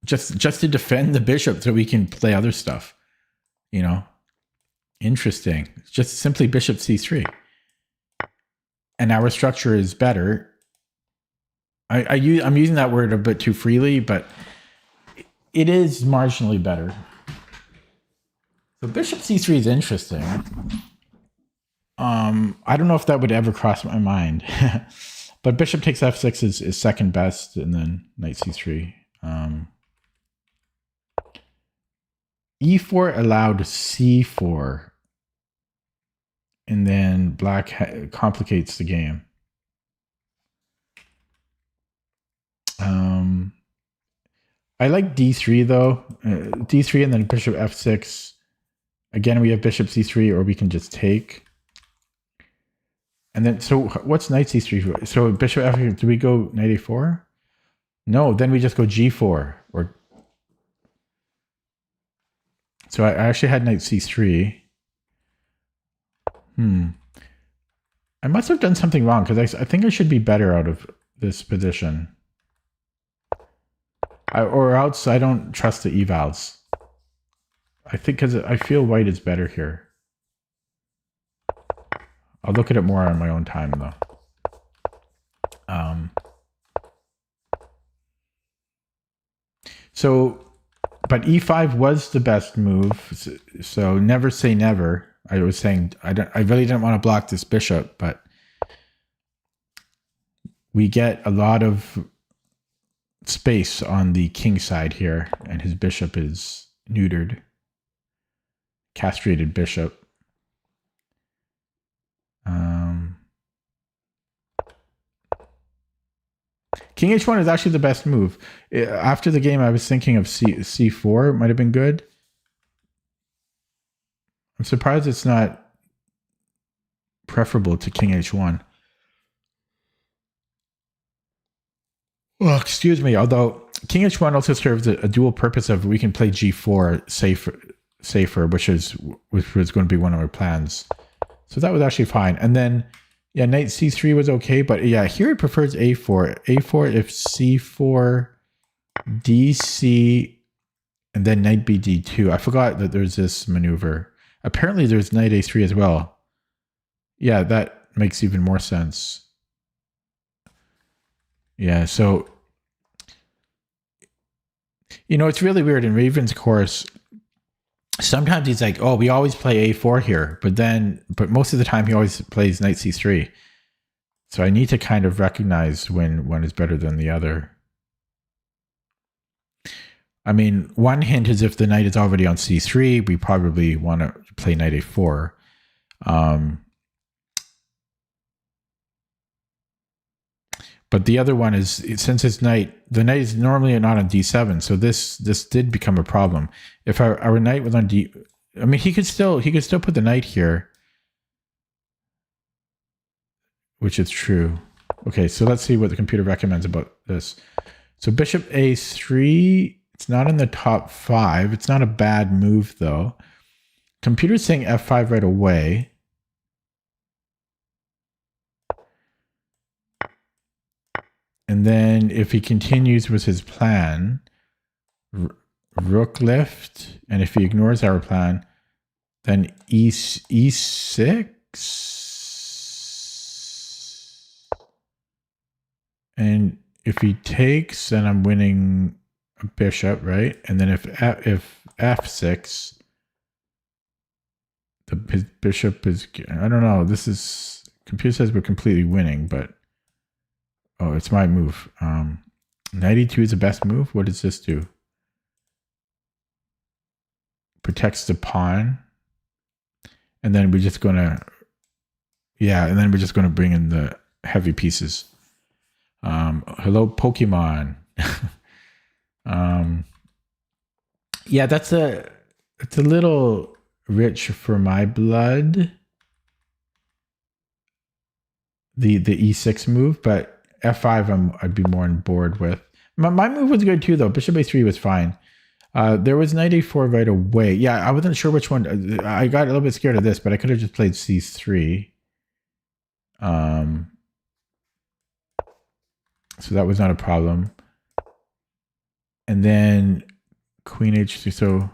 Just to defend the bishop so we can play other stuff. You know? Interesting. It's just simply bishop c3. And our structure is better. I'm using that word a bit too freely, but it is marginally better. So bishop c3 is interesting. I don't know if that would ever cross my mind. But bishop takes f6 is second best, and then knight c3. e4 allowed c4. And then black complicates the game. I like d3 though. D3 and then bishop f6. Again, we have bishop c3, or we can just take. And then, so what's knight c3? So bishop f, do we go knight a4? No, then we just go g4. Or so I actually had knight c3. I must have done something wrong, because I think I should be better out of this position. Or else I don't trust the evals. I think because I feel white is better here. I'll look at it more on my own time, though. But e5 was the best move. So never say never. I was saying I really didn't want to block this bishop, but we get a lot of space on the king side here, and his bishop is neutered. Castrated bishop. King h1 is actually the best move. After the game, I was thinking of c4 might have been good. I'm surprised it's not preferable to king h1. Well, excuse me. Although king h1 also serves a dual purpose of we can play g4 safer, which was going to be one of our plans. So that was actually fine. And then, yeah, knight c3 was okay, but yeah, here it prefers a4. a4 if c4, dc, and then knight bd2. I forgot that there's this maneuver. Apparently there's knight a3 as well. Yeah, that makes even more sense. Yeah, so, you know, it's really weird. In Raven's course, sometimes he's like, oh, we always play a4 here, but most of the time he always plays knight c3. So I need to kind of recognize when one is better than the other. I mean, one hint is if the knight is already on c3, we probably want to play knight a4. But the other one is, since it's the knight is normally not on d7, so this did become a problem. If our knight was on d, I mean, he could still put the knight here, which is true. Okay, so let's see what the computer recommends about this. So bishop a3, it's not in the top 5. It's not a bad move though. Computer's saying f5 right away. And then if he continues with his plan, rook lift, and if he ignores our plan, then e6. And if he takes, then I'm winning a bishop, right? And then if f6, his bishop is, I don't know, computer says we're completely winning, but oh, it's my move. Knight e2 is the best move. What does this do? Protects the pawn. And then we're just going to, yeah, and then we're just going to bring in the heavy pieces. Hello, Pokemon. Yeah, it's a little rich for my blood. The e6 move, but f5 I'd be more on board with. My move was good too though. Bishop a3 was fine. There was knight a4 right away. Yeah, I wasn't sure which one. I got a little bit scared of this, but I could have just played c3. So that was not a problem. And then queen h3. So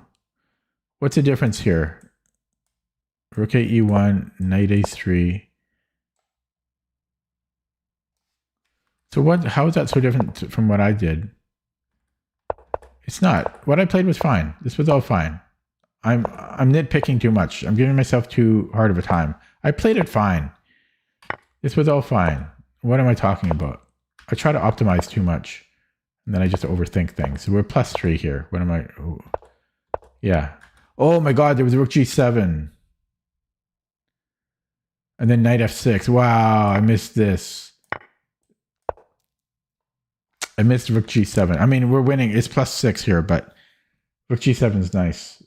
what's the difference here? Rook a e1, knight a3. So how is that so different from what I did? It's not. What I played was fine. This was all fine. I'm nitpicking too much. I'm giving myself too hard of a time. I played it fine. This was all fine. What am I talking about? I try to optimize too much, and then I just overthink things. So we're +3 here. What am I? Oh. Yeah. Oh my God, there was rook g7. And then knight f6. Wow, I missed this. I missed rook g7. I mean, we're winning. It's +6 here, but rook g7 is nice.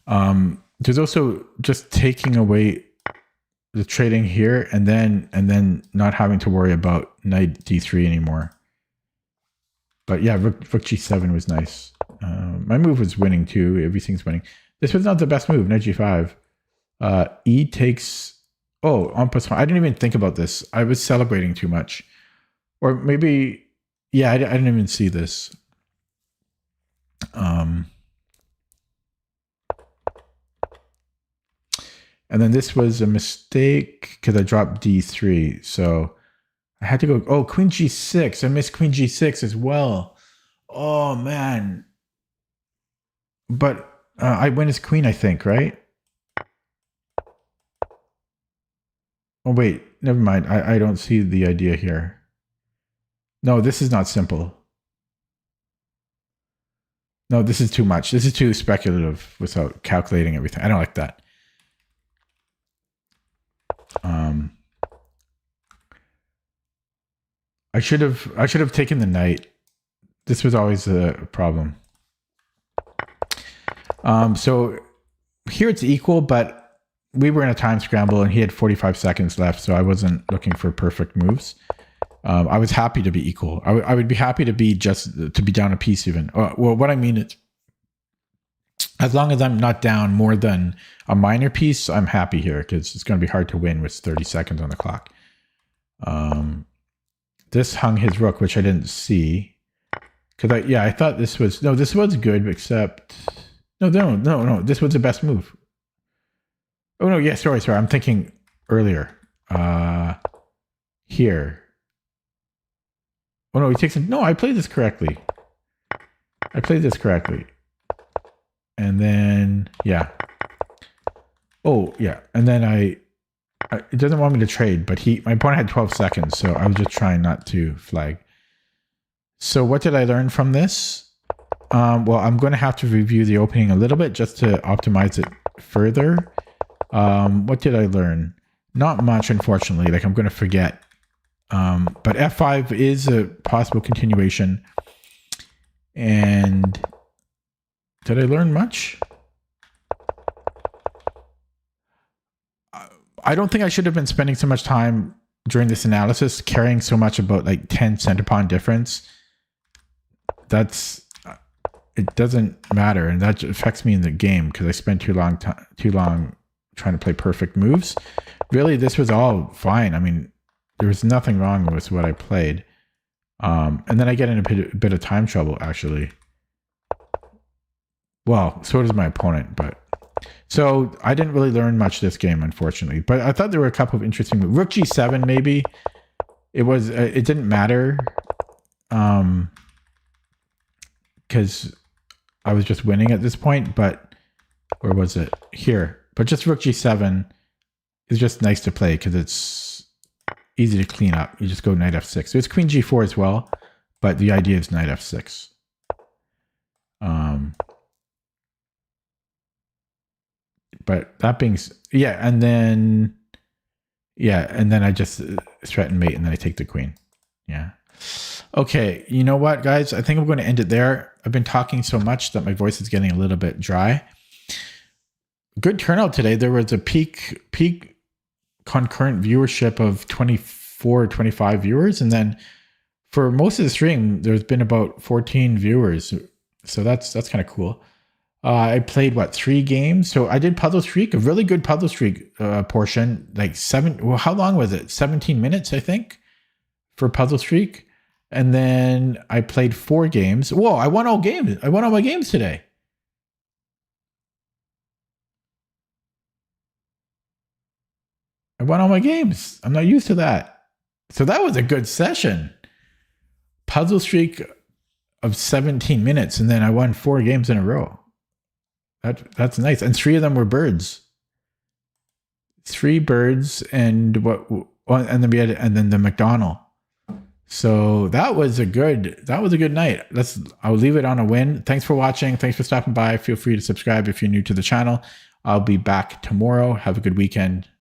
There's also just taking away the trading here and then not having to worry about knight d3 anymore. But yeah, rook g7 was nice. My move was winning too. Everything's winning. This was not the best move, knight g5. E takes... Oh, on plus one. I didn't even think about this. I was celebrating too much. Or maybe... Yeah, I didn't even see this. And then this was a mistake because I dropped d3. So I had to go... Oh, queen g6. I missed queen g6 as well. Oh, man. But I win as queen, I think, right? Oh, wait. Never mind. I don't see the idea here. No, this is not simple. No, this is too much. This is too speculative without calculating everything. I don't like that. I should have taken the knight. This was always a problem. So here it's equal, but we were in a time scramble and he had 45 seconds left, so I wasn't looking for perfect moves. I was happy to be equal. I would be happy to be down a piece even. Well, what I mean is, as long as I'm not down more than a minor piece, I'm happy here because it's going to be hard to win with 30 seconds on the clock. This hung his rook, which I didn't see. Because I thought this was good, except no, this was the best move. Oh no, yeah, sorry, I'm thinking earlier. Here. Oh no, he takes it. No, I played this correctly. And then yeah. Oh yeah, and then it doesn't want me to trade, but my opponent had 12 seconds, so I was just trying not to flag. So what did I learn from this? Well, I'm going to have to review the opening a little bit just to optimize it further. What did I learn? Not much, unfortunately. Like, I'm going to forget. But F5 is a possible continuation. And did I learn much? I don't think I should have been spending so much time during this analysis caring so much about like 10 center pawn difference. It doesn't matter, and that affects me in the game because I spent too long trying to play perfect moves. Really, this was all fine. I mean, there was nothing wrong with what I played. And then I get in a bit of time trouble, actually. Well, so does my opponent, but... So I didn't really learn much this game, unfortunately. But I thought there were a couple of interesting moves. Rook g7, maybe. It didn't matter. Because I was just winning at this point, but... Where was it? Here. But just rook g7 is just nice to play because it's easy to clean up. You just go knight f6. So it's queen g4 as well, but the idea is knight f6. But that being... Yeah, and then I just threaten mate, and then I take the queen. Yeah. Okay, you know what, guys? I think I'm going to end it there. I've been talking so much that my voice is getting a little bit dry. Good turnout today. There was a peak concurrent viewership of 24 or 25 viewers. And then for most of the stream, there's been about 14 viewers. So that's kind of cool. I played, 3 games? So I did Puzzle Streak, a really good Puzzle Streak portion. Like how long was it? 17 minutes, I think, for Puzzle Streak. And then I played 4 games. Whoa, I won all games. I won all my games today. I won all my games. I'm not used to that. So that was a good session. Puzzle streak of 17 minutes, and then I won 4 games in a row. That's nice. And 3 of them were birds. 3 birds and and then the McDonald. So that was a good night. I'll leave it on a win. Thanks for watching. Thanks for stopping by. Feel free to subscribe if you're new to the channel. I'll be back tomorrow. Have a good weekend.